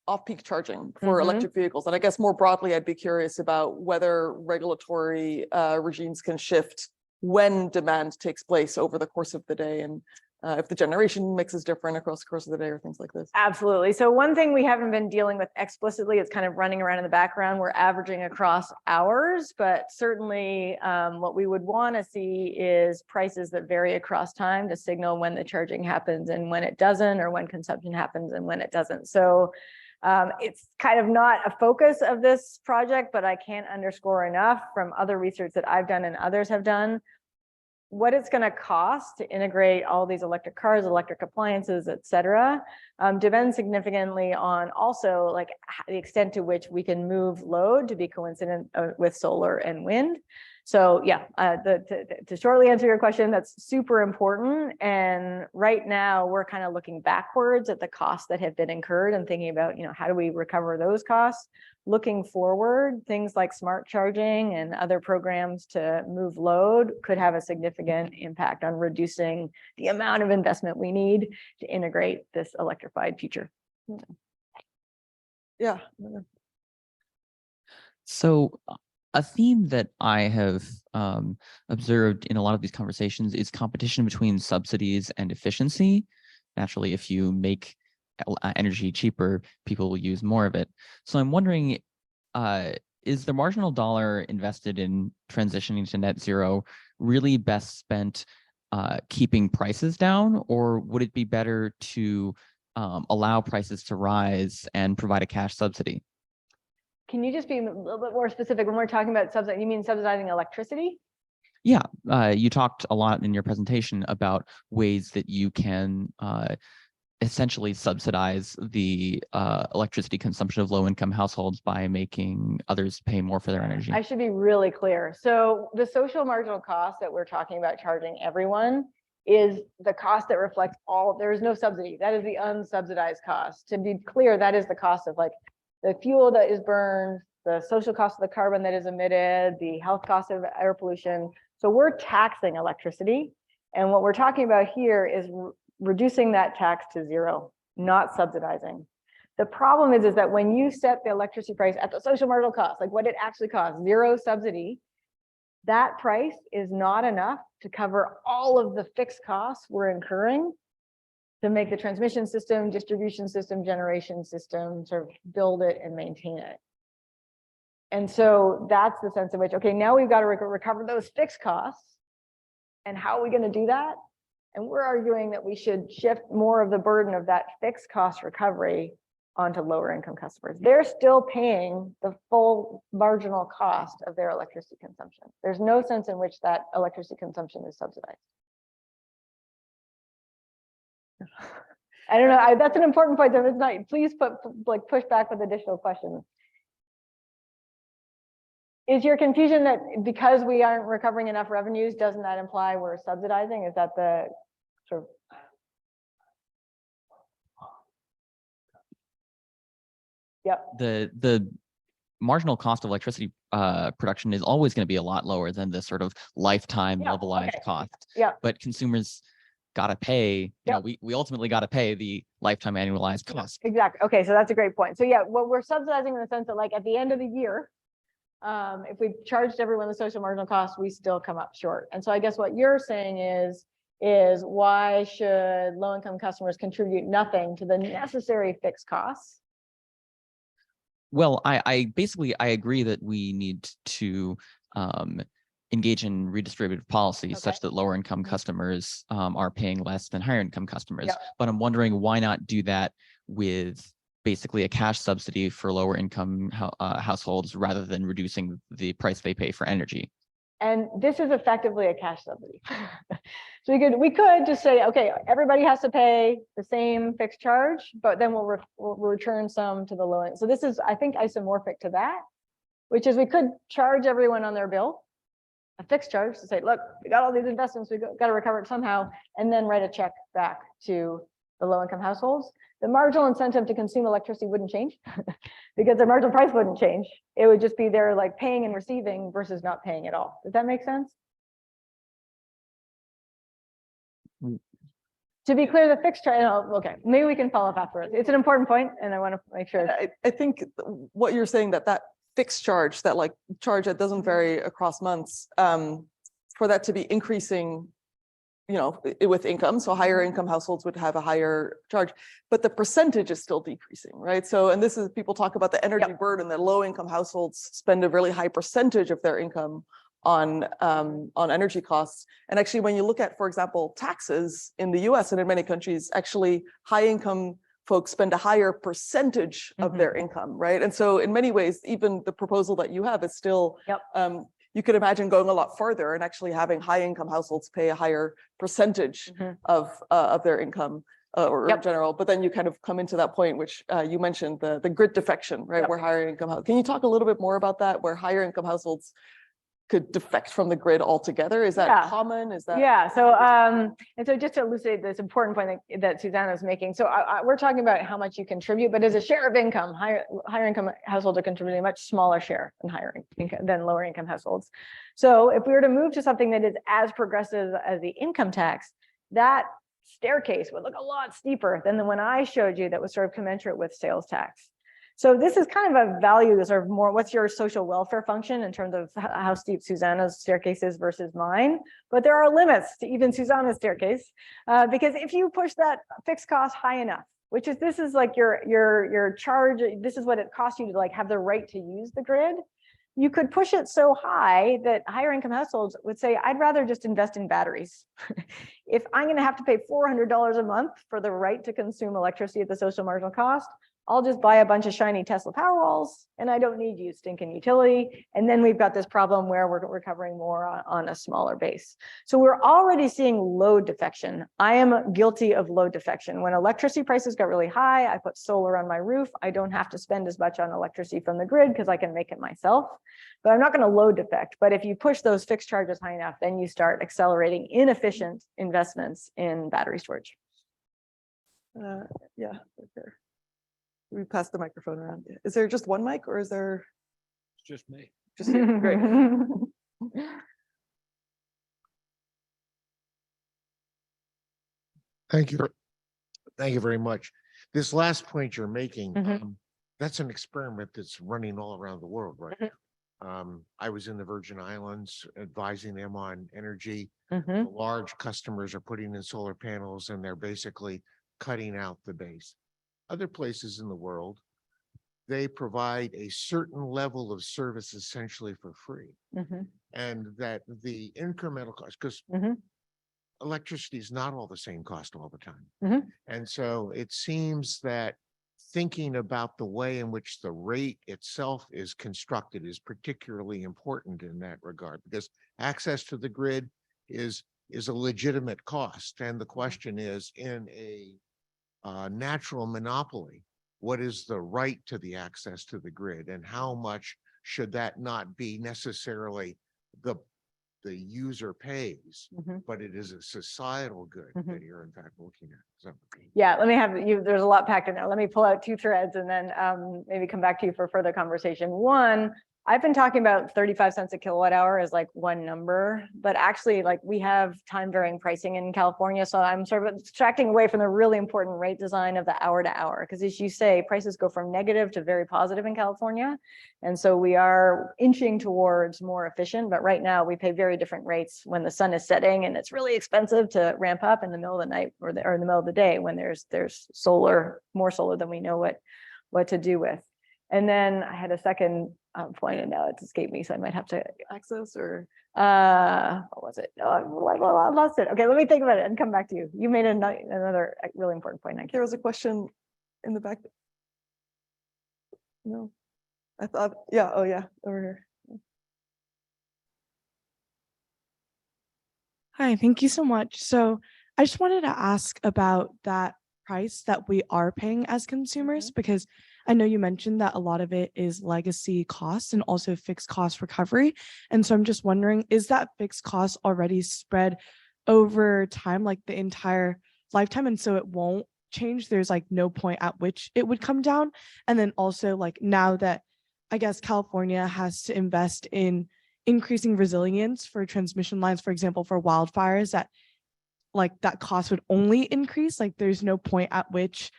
A: off-peak charging for electric vehicles. And I guess more broadly, I'd be curious about whether regulatory regimes can shift when demand takes place over the course of the day, and if the generation mix is different across the course of the day or things like this.
B: Absolutely. So one thing we haven't been dealing with explicitly, it's kind of running around in the background. We're averaging across hours, but certainly what we would want to see is prices that vary across time to signal when the charging happens and when it doesn't, or when consumption happens and when it doesn't. So it's kind of not a focus of this project, but I can't underscore enough from other research that I've done and others have done. what it's going to cost to integrate all these electric cars, electric appliances, et cetera, depends significantly on also like the extent to which we can move load to be coincident with solar and wind. So yeah, to shortly answer your question, that's super important. And right now we're kind of looking backwards at the costs that have been incurred and thinking about, how do we recover those costs? Looking forward, things like smart charging and other programs to move load could have a significant impact on reducing the amount of investment we need to integrate this electrified future.
A: Yeah.
E: So a theme that I have observed in a lot of these conversations is competition between subsidies and efficiency. Naturally, if you make energy cheaper, people will use more of it. So I'm wondering, is the marginal dollar invested in transitioning to net zero really best spent keeping prices down, or would it be better to allow prices to rise and provide a cash subsidy?
B: Can you just be a little bit more specific when we're talking about subsidy? You mean subsidizing electricity?
E: Yeah, you talked a lot in your presentation about ways that you can essentially subsidize the electricity consumption of low-income households by making others pay more for their energy.
B: I should be really clear. So the social marginal cost that we're talking about charging everyone is the cost that reflects all, there is no subsidy. That is the unsubsidized cost. To be clear, that is the cost of like the fuel that is burned, the social cost of the carbon that is emitted, the health cost of air pollution. So we're taxing electricity. And what we're talking about here is reducing that tax to zero, not subsidizing. The problem is that when you set the electricity price at the social marginal cost, like what it actually costs, zero subsidy, that price is not enough to cover all of the fixed costs we're incurring to make the transmission system, distribution system, generation system, sort of build it and maintain it. And so that's the sense in which, okay, now we've got to recover those fixed costs. And how are we going to do that? And we're arguing that we should shift more of the burden of that fixed cost recovery onto lower income customers. They're still paying the full marginal cost of their electricity consumption. There's no sense in which that electricity consumption is subsidized. I don't know. That's an important point. That it's not. Please push back with additional questions. Is your confusion that because we aren't recovering enough revenues, doesn't that imply we're subsidizing? Is that the sort of? Yep.
E: The marginal cost of electricity production is always going to be a lot lower than the sort of lifetime levelized cost.
B: Yeah.
E: But consumers got to pay, we ultimately got to pay the lifetime annualized cost.
B: Exactly. Okay, so that's a great point. So yeah, what we're subsidizing in the sense that like at the end of the year, if we charged everyone the social marginal cost, we still come up short. And so I guess what you're saying is why should low-income customers contribute nothing to the necessary fixed costs?
E: Well, I basically agree that we need to engage in redistributive policies such that lower income customers are paying less than higher income customers. But I'm wondering why not do that with basically a cash subsidy for lower income households rather than reducing the price they pay for energy.
B: And this is effectively a cash subsidy. So we could just say, okay, everybody has to pay the same fixed charge, but then we'll return some to the low end. So this is, I think, isomorphic to that, which is we could charge everyone on their bill a fixed charge to say, look, we got all these investments, we got to recover it somehow, and then write a check back to the low income households. The marginal incentive to consume electricity wouldn't change because their marginal price wouldn't change. It would just be they're like paying and receiving versus not paying at all. Does that make sense? To be clear, the fixed charge, okay, maybe we can follow up afterwards. It's an important point, and I want to make sure.
A: I think what you're saying that fixed charge, that like charge that doesn't vary across months, for that to be increasing, with income, so higher income households would have a higher charge, but the percentage is still decreasing, right? So, and this is, people talk about the energy burden that low income households spend a really high percentage of their income on energy costs. And actually, when you look at, for example, taxes in the US and in many countries, actually high income folks spend a higher percentage of their income, right? And so in many ways, even the proposal that you have is still you could imagine going a lot further and actually having high income households pay a higher percentage of their income or in general. But then you kind of come into that point, which you mentioned, the grid defection, right? Where higher income, can you talk a little bit more about that, where higher income households could defect from the grid altogether? Is that common? Is that?
B: Yeah. So, and so just to elucidate this important point that Susanna is making. So we're talking about how much you contribute, but as a share of income, higher income households are contributing a much smaller share than lower income households. So if we were to move to something that is as progressive as the income tax, that staircase would look a lot steeper than the one I showed you that was sort of commensurate with sales tax. So this is kind of a value that's sort of more, what's your social welfare function in terms of how steep Susanna's staircase is versus mine. But there are limits to even Susanna's staircase, because if you push that fixed cost high enough, which is, this is like your charge, this is what it costs you to like have the right to use the grid. You could push it so high that higher income households would say, I'd rather just invest in batteries. If I'm going to have to pay $400 a month for the right to consume electricity at the social marginal cost, I'll just buy a bunch of shiny Tesla Powerwalls and I don't need you stinking utility. And then we've got this problem where we're recovering more on a smaller base. So we're already seeing load defection. I am guilty of load defection. When electricity prices got really high, I put solar on my roof. I don't have to spend as much on electricity from the grid because I can make it myself. But I'm not going to load defect. But if you push those fixed charges high enough, then you start accelerating inefficient investments in battery storage.
A: Yeah, okay. We pass the microphone around. Is there just one mic or is there?
F: It's just me.
A: Just you? Great.
F: Thank you. Thank you very much. This last point you're making, that's an experiment that's running all around the world right now. I was in the Virgin Islands advising them on energy. The large customers are putting in solar panels and they're basically cutting out the base. Other places in the world, they provide a certain level of service essentially for free. And that the incremental cost, because electricity is not all the same cost all the time. And so it seems that thinking about the way in which the rate itself is constructed is particularly important in that regard, because access to the grid is a legitimate cost. And the question is, in a natural monopoly, what is the right to the access to the grid, and how much should that not be necessarily the user pays, but it is a societal good that you're in fact looking at. So,
B: yeah, let me have you, there's a lot packed in there. Let me pull out two threads and then maybe come back to you for further conversation. One, I've been talking about 35 cents a kilowatt hour as like one number, but actually like we have time varying pricing in California. So I'm sort of abstracting away from the really important rate design of the hour to hour, because as you say, prices go from negative to very positive in California. And so we are inching towards more efficient, but right now we pay very different rates when the sun is setting, and it's really expensive to ramp up in the middle of the night or in the middle of the day when there's solar, more solar than we know what to do with. And then I had a second point and now it's escaped me, so I might have to
A: Access or
B: what was it? Oh, I lost it. Okay, let me think about it and come back to you. You made another really important point.
A: there was a question in the back. No, I thought, yeah, oh yeah, over here.
G: Hi, thank you so much. So I just wanted to ask about that price that we are paying as consumers, because I know you mentioned that a lot of it is legacy costs and also fixed cost recovery. And so I'm just wondering, is that fixed cost already spread over time, like the entire lifetime? And so it won't change. There's like no point at which it would come down. And then also like now that I guess California has to invest in increasing resilience for transmission lines, for example, for wildfires, that like that cost would only increase. Like there's no point at which,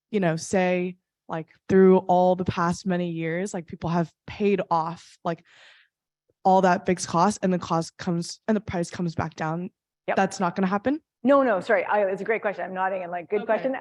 G: you know, say like through all the past many years, like people have paid off like all that fixed cost and the cost comes and the price comes back down. That's not going to happen.
B: No, sorry. It's a great question. I'm nodding and like, good question.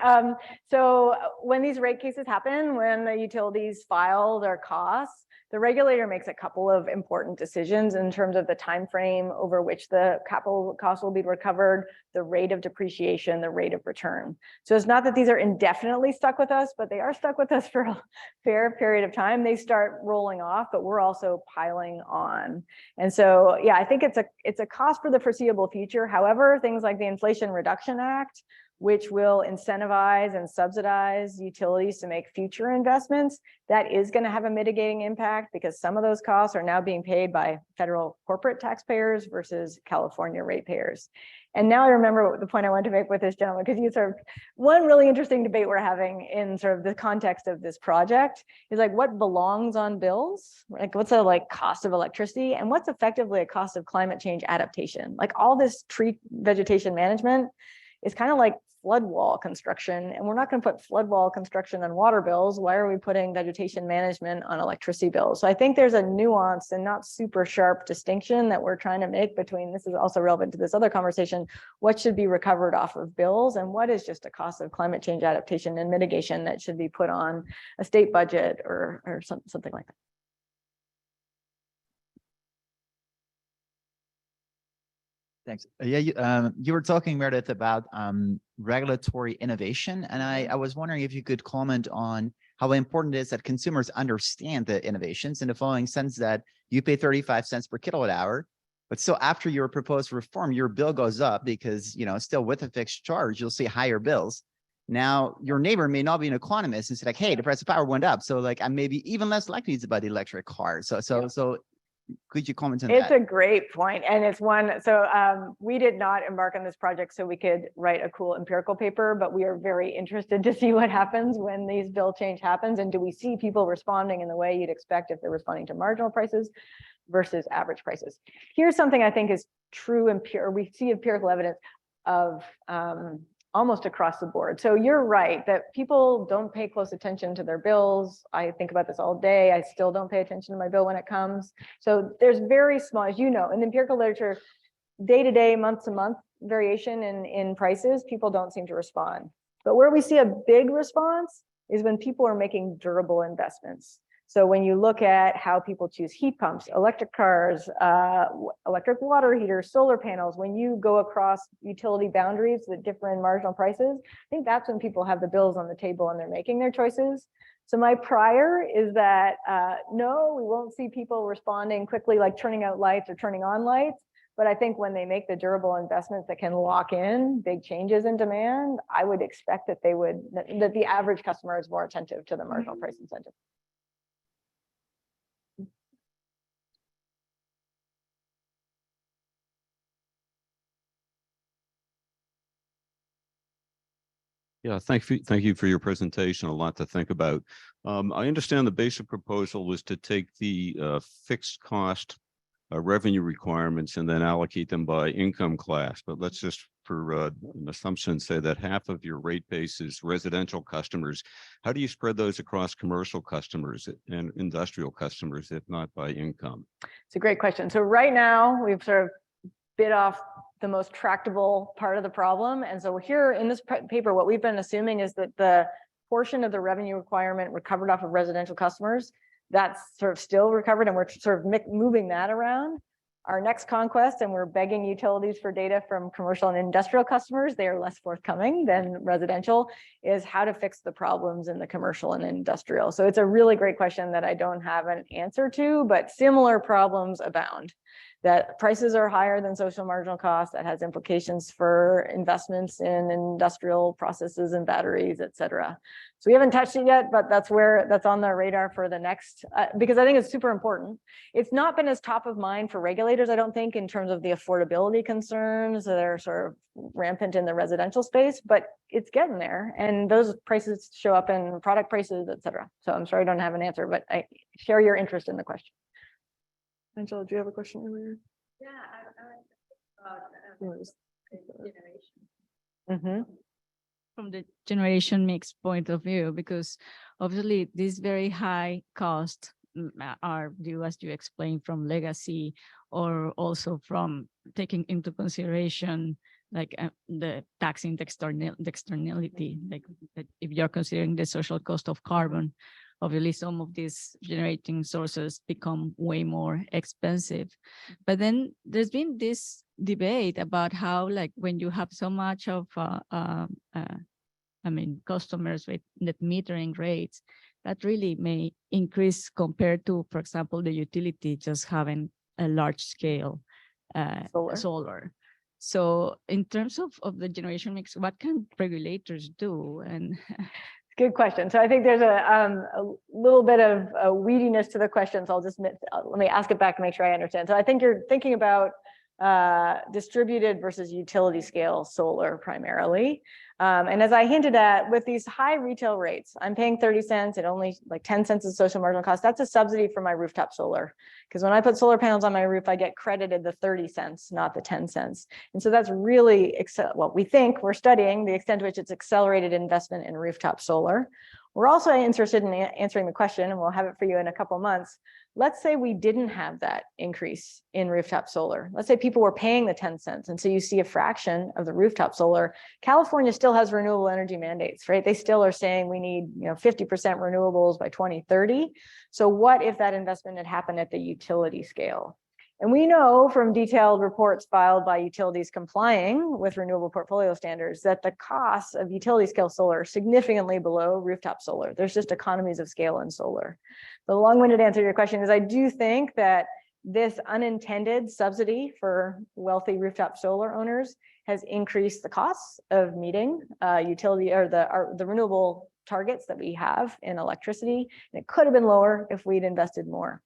B: So when these rate cases happen, when the utilities file their costs, the regulator makes a couple of important decisions in terms of the time frame over which the capital costs will be recovered, the rate of depreciation, the rate of return. So it's not that these are indefinitely stuck with us, but they are stuck with us for a fair period of time. They start rolling off, but we're also piling on. And so, yeah, I think it's a cost for the foreseeable future. However, things like the Inflation Reduction Act, which will incentivize and subsidize utilities to make future investments, that is going to have a mitigating impact because some of those costs are now being paid by federal corporate taxpayers versus California ratepayers. And now I remember the point I wanted to make with this gentleman, because you sort of, one really interesting debate we're having in sort of the context of this project is like what belongs on bills, like what's a like cost of electricity and what's effectively a cost of climate change adaptation. Like all this tree vegetation management is kind of like flood wall construction, and we're not going to put flood wall construction on water bills. Why are we putting vegetation management on electricity bills? So I think there's a nuanced and not super sharp distinction that we're trying to make between, this is also relevant to this other conversation, what should be recovered off of bills and what is just a cost of climate change adaptation and mitigation that should be put on a state budget or something like that.
H: Thanks. Yeah, you were talking, Meredith, about regulatory innovation, and I was wondering if you could comment on how important it is that consumers understand the innovations in the following sense that you pay 35 cents per kilowatt hour, but so after your proposed reform, your bill goes up because, you know, still with a fixed charge, you'll see higher bills. Now, your neighbor may not be an economist and say like, hey, the price of power went up, so like I'm maybe even less likely to buy the electric car. So could you comment on that?
B: It's a great point, and it's one, so we did not embark on this project so we could write a cool empirical paper, but we are very interested to see what happens when these bill change happens, and do we see people responding in the way you'd expect if they're responding to marginal prices versus average prices. Here's something I think is true, we see empirical evidence of almost across the board. So you're right that people don't pay close attention to their bills. I think about this all day. I still don't pay attention to my bill when it comes. So there's very small, as you know, in the empirical literature, day to day, month to month variation in prices, people don't seem to respond. But where we see a big response is when people are making durable investments. So when you look at how people choose heat pumps, electric cars, electric water heaters, solar panels, when you go across utility boundaries that differ in marginal prices, I think that's when people have the bills on the table and they're making their choices. So my prior is that, no, we won't see people responding quickly, like turning out lights or turning on lights. But I think when they make the durable investments that can lock in big changes in demand, I would expect that that the average customer is more attentive to the marginal price incentive.
I: Yeah, thank you for your presentation. A lot to think about. I understand the basic proposal was to take the fixed cost revenue requirements and then allocate them by income class. But let's just, for an assumption, say that half of your rate base is residential customers. How do you spread those across commercial customers and industrial customers, if not by income?
B: It's a great question. So right now we've sort of bit off the most tractable part of the problem. And so here in this paper, what we've been assuming is that the portion of the revenue requirement recovered off of residential customers, that's sort of still recovered, and we're sort of moving that around. Our next conquest, and we're begging utilities for data from commercial and industrial customers, they are less forthcoming than residential, is how to fix the problems in the commercial and industrial. So it's a really great question that I don't have an answer to, but similar problems abound. That prices are higher than social marginal costs, that has implications for investments in industrial processes and batteries, et cetera. So we haven't touched it yet, but that's on the radar for the next, because I think it's super important. It's not been as top of mind for regulators, I don't think, in terms of the affordability concerns that are sort of rampant in the residential space, but it's getting there. And those prices show up in product prices, et cetera. So I'm sorry I don't have an answer, but I share your interest in the question.
A: Angela, do you have a question earlier?
J: Yeah, I like generation. From the generation mix point of view, because obviously these very high costs are due, as you explained, from legacy, or also from taking into consideration the taxing the externality, like that if you're considering the social cost of carbon, obviously some of these generating sources become way more expensive. But then there's been this debate about how, like, when you have so much of customers with net metering rates, that really may increase compared to, for example, the utility just having a large scale solar. So in terms of the generation mix, what can regulators do? And
B: good question. So I think there's a little bit of weediness to the question. So I'll just let me ask it back to make sure I understand. So I think you're thinking about distributed versus utility scale solar primarily. And as I hinted at, with these high retail rates, I'm paying 30 cents and only like 10 cents is social marginal cost. That's a subsidy for my rooftop solar. Because when I put solar panels on my roof, I get credited the 30 cents, not the 10 cents. And so that's really, we think we're studying the extent to which it's accelerated investment in rooftop solar. We're also interested in answering the question, and we'll have it for you in a couple months. Let's say we didn't have that increase in rooftop solar. Let's say people were paying the 10 cents. And so you see a fraction of the rooftop solar. California still has renewable energy mandates, right? They still are saying we need 50% renewables by 2030. So what if that investment had happened at the utility scale? And we know from detailed reports filed by utilities complying with renewable portfolio standards that the costs of utility scale solar are significantly below rooftop solar. There's just economies of scale in solar. The long-winded answer to your question is I do think that this unintended subsidy for wealthy rooftop solar owners has increased the costs of meeting utility or the renewable targets that we have in electricity. And it could have been lower if we'd invested more.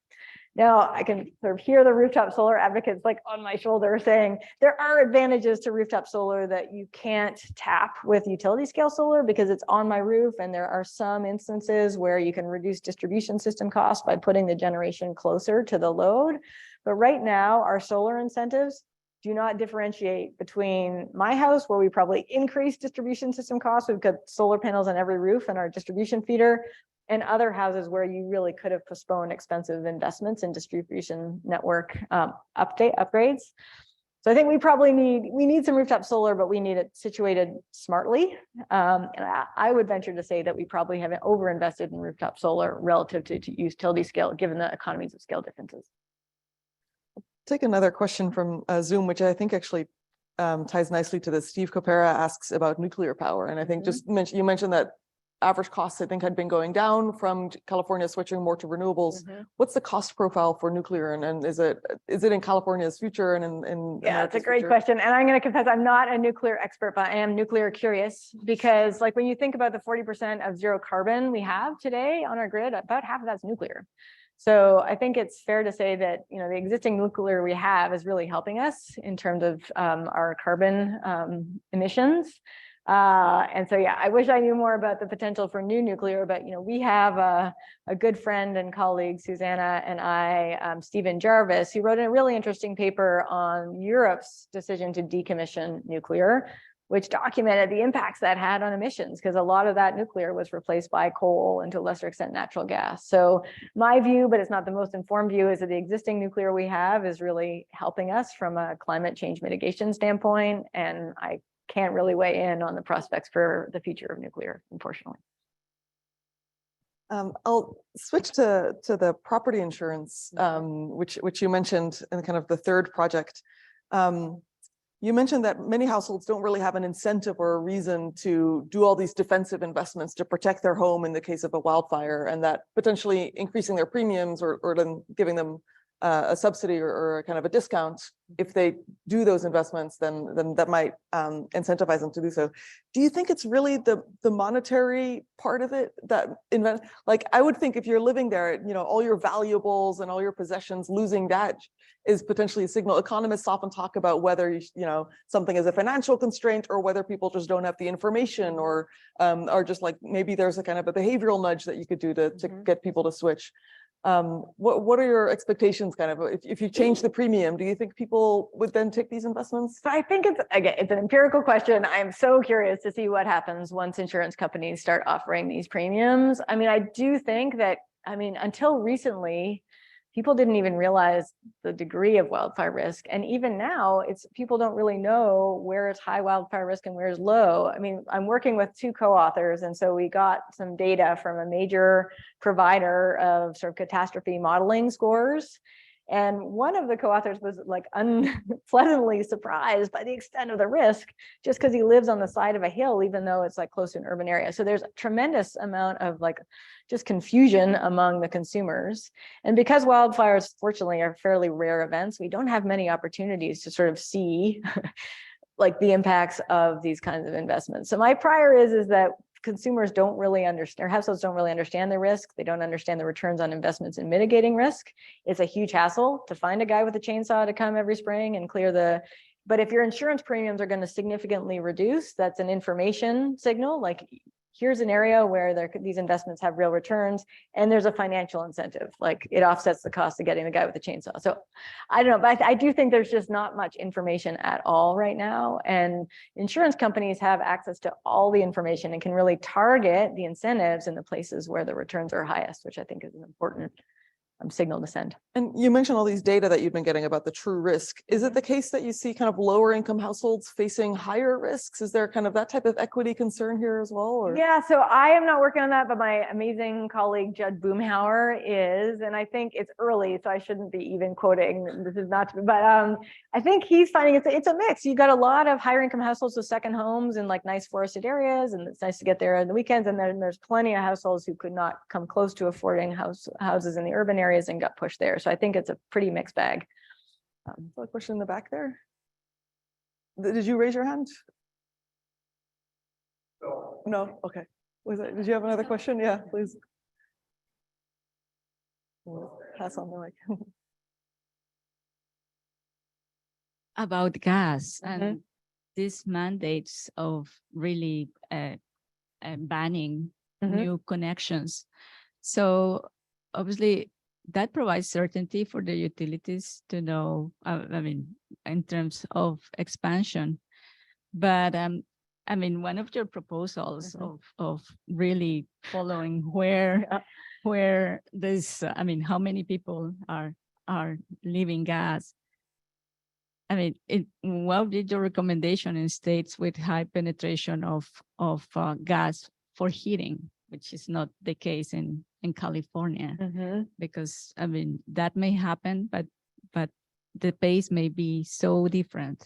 B: Now I can sort of hear the rooftop solar advocates like on my shoulder saying there are advantages to rooftop solar that you can't tap with utility scale solar because it's on my roof, and there are some instances where you can reduce distribution system costs by putting the generation closer to the load. But right now our solar incentives do not differentiate between my house, where we probably increase distribution system costs. We've got solar panels on every roof and our distribution feeder, and other houses where you really could have postponed expensive investments in distribution network upgrades. So I think we need some rooftop solar, but we need it situated smartly. And I would venture to say that we probably haven't overinvested in rooftop solar relative to utility scale, given the economies of scale differences.
A: Take another question from Zoom, which I think actually ties nicely to this. Steve Copera asks about nuclear power. And I think you mentioned that average costs, I think, had been going down from California switching more to renewables. What's the cost profile for nuclear, and is it in California's future and in
B: yeah, it's a great question. And I'm going to confess I'm not a nuclear expert, but I am nuclear curious, because like when you think about the 40% of zero carbon we have today on our grid, about half of that's nuclear. So I think it's fair to say that the existing nuclear we have is really helping us in terms of our carbon emissions. And so, yeah, I wish I knew more about the potential for new nuclear, but, we have a good friend and colleague, Susanna and I, Stephen Jarvis, who wrote a really interesting paper on Europe's decision to decommission nuclear, which documented the impacts that had on emissions, because a lot of that nuclear was replaced by coal and to a lesser extent, natural gas. So my view, but it's not the most informed view, is that the existing nuclear we have is really helping us from a climate change mitigation standpoint. And I can't really weigh in on the prospects for the future of nuclear, unfortunately.
A: I'll switch to the property insurance, which you mentioned in kind of the third project. You mentioned that many households don't really have an incentive or a reason to do all these defensive investments to protect their home in the case of a wildfire, and that potentially increasing their premiums or then giving them a subsidy or a kind of a discount if they do those investments, then that might incentivize them to do so. Do you think it's really the monetary part of it that like I would think if you're living there, all your valuables and all your possessions, losing that is potentially a signal. Economists often talk about whether something is a financial constraint or whether people just don't have the information, or just like maybe there's a kind of a behavioral nudge that you could do to get people to switch. What are your expectations kind of if you change the premium? Do you think people would then take these investments?
B: So I think it's an empirical question. I'm so curious to see what happens once insurance companies start offering these premiums. I mean, I do think that, until recently, people didn't even realize the degree of wildfire risk. And even now, people don't really know where it's high wildfire risk and where it's low. I mean, I'm working with 2 co-authors, and so we got some data from a major provider of sort of catastrophe modeling scores. And one of the co-authors was like unpleasantly surprised by the extent of the risk, just because he lives on the side of a hill, even though it's like close to an urban area. So there's a tremendous amount of like just confusion among the consumers. And because wildfires, fortunately, are fairly rare events, we don't have many opportunities to sort of see like the impacts of these kinds of investments. So my prior is that consumers don't really understand, or households don't really understand the risk. They don't understand the returns on investments in mitigating risk. It's a huge hassle to find a guy with a chainsaw to come every spring and clear the, but if your insurance premiums are going to significantly reduce, that's an information signal. Like, here's an area where these investments have real returns, and there's a financial incentive, like it offsets the cost of getting the guy with the chainsaw. So I don't know, but I do think there's just not much information at all right now. And insurance companies have access to all the information and can really target the incentives in the places where the returns are highest, which I think is an important signal to send.
A: And you mentioned all these data that you've been getting about the true risk. Is it the case that you see kind of lower income households facing higher risks? Is there kind of that type of equity concern here as well? Or?
B: Yeah, so I am not working on that, but my amazing colleague Judd Boomhauer is, and I think it's early, so I shouldn't be even quoting. This is not, but I think he's finding it's a mix. You got a lot of higher income households with second homes in like nice forested areas, and it's nice to get there on the weekends. And then there's plenty of households who could not come close to affording houses in the urban areas and got pushed there. So I think it's a pretty mixed bag.
A: A question in the back there. Did you raise your hand? No. Okay. Did you have another question? Yeah, please. We'll pass on the mic.
J: About gas and these mandates of really banning new connections. So obviously, that provides certainty for the utilities to know, I mean, in terms of expansion. But I mean, one of your proposals of really following where this, I mean, how many people are leaving gas. I mean, what did your recommendation in states with high penetration of gas for heating, which is not the case in California, because I mean that may happen, but the pace may be so different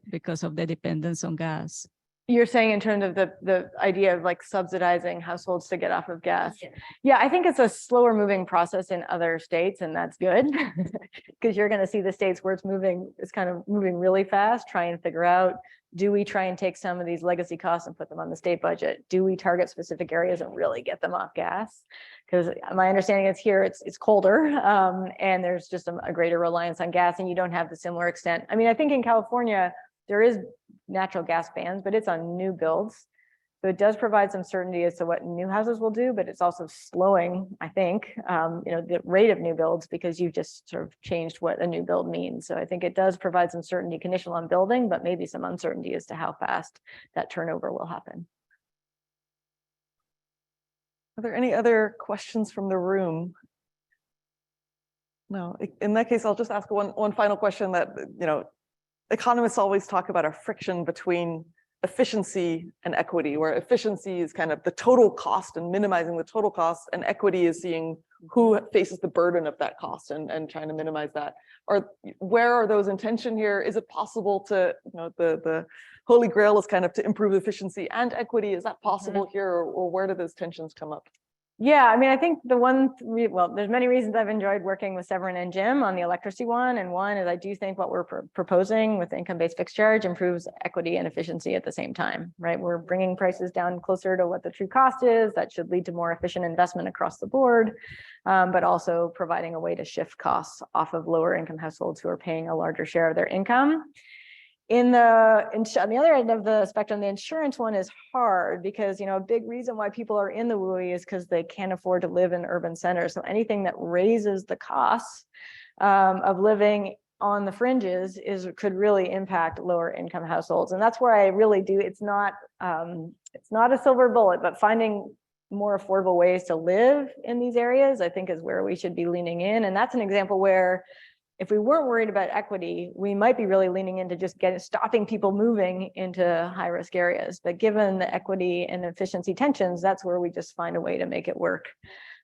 J: because of the dependence on gas.
B: You're saying in terms of the idea of like subsidizing households to get off of gas. Yeah, I think it's a slower moving process in other states, and that's good because you're going to see the states where it's kind of moving really fast, try and figure out, do we try and take some of these legacy costs and put them on the state budget? Do we target specific areas and really get them off gas? Because my understanding is here it's colder and there's just a greater reliance on gas, and you don't have the similar extent. I mean, I think in California, there is natural gas bans, but it's on new builds. So it does provide some certainty as to what new houses will do, but it's also slowing, I think, the rate of new builds, because you've just sort of changed what a new build means. So I think it does provide some certainty conditional on building, but maybe some uncertainty as to how fast that turnover will happen.
A: Are there any other questions from the room? No, in that case, I'll just ask one final question that, economists always talk about a friction between efficiency and equity, where efficiency is kind of the total cost and minimizing the total cost, and equity is seeing who faces the burden of that cost and trying to minimize that. Or where are those in tension here? Is it possible to, the holy grail is kind of to improve efficiency and equity? Is that possible here, or where do those tensions come up?
B: Yeah, I mean, I think there's many reasons I've enjoyed working with Severin and Jim on the electricity one. And one is I do think what we're proposing with income-based fixed charge improves equity and efficiency at the same time, right? We're bringing prices down closer to what the true cost is. That should lead to more efficient investment across the board, but also providing a way to shift costs off of lower income households who are paying a larger share of their income. On the other end of the spectrum, the insurance one is hard because, a big reason why people are in the WUI is because they can't afford to live in urban centers. So anything that raises the costs of living on the fringes could really impact lower income households. And that's where I really do, it's not a silver bullet, but finding more affordable ways to live in these areas, I think is where we should be leaning in. And that's an example where if we weren't worried about equity, we might be really leaning into just stopping people moving into high risk areas. But given the equity and efficiency tensions, that's where we just find a way to make it work.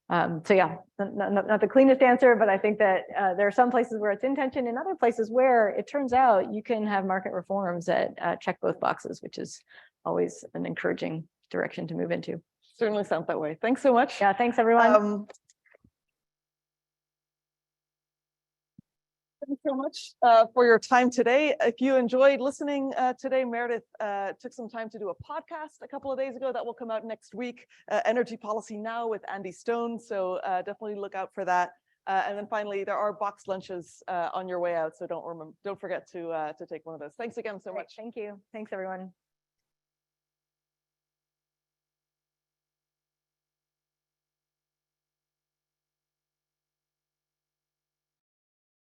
B: So yeah, not the cleanest answer, but I think that there are some places where it's in tension and other places where it turns out you can have market reforms that check both boxes, which is always an encouraging direction to move into.
A: Certainly sounds that way. Thanks so much.
B: Yeah, thanks everyone.
A: Thanks so much for your time today. If you enjoyed listening today, Meredith took some time to do a podcast a couple of days ago that will come out next week, Energy Policy Now with Andy Stone. So definitely look out for that. And then finally, there are boxed lunches on your way out. So don't forget to take one of those. Thanks again so much.
B: Thank you. Thanks everyone.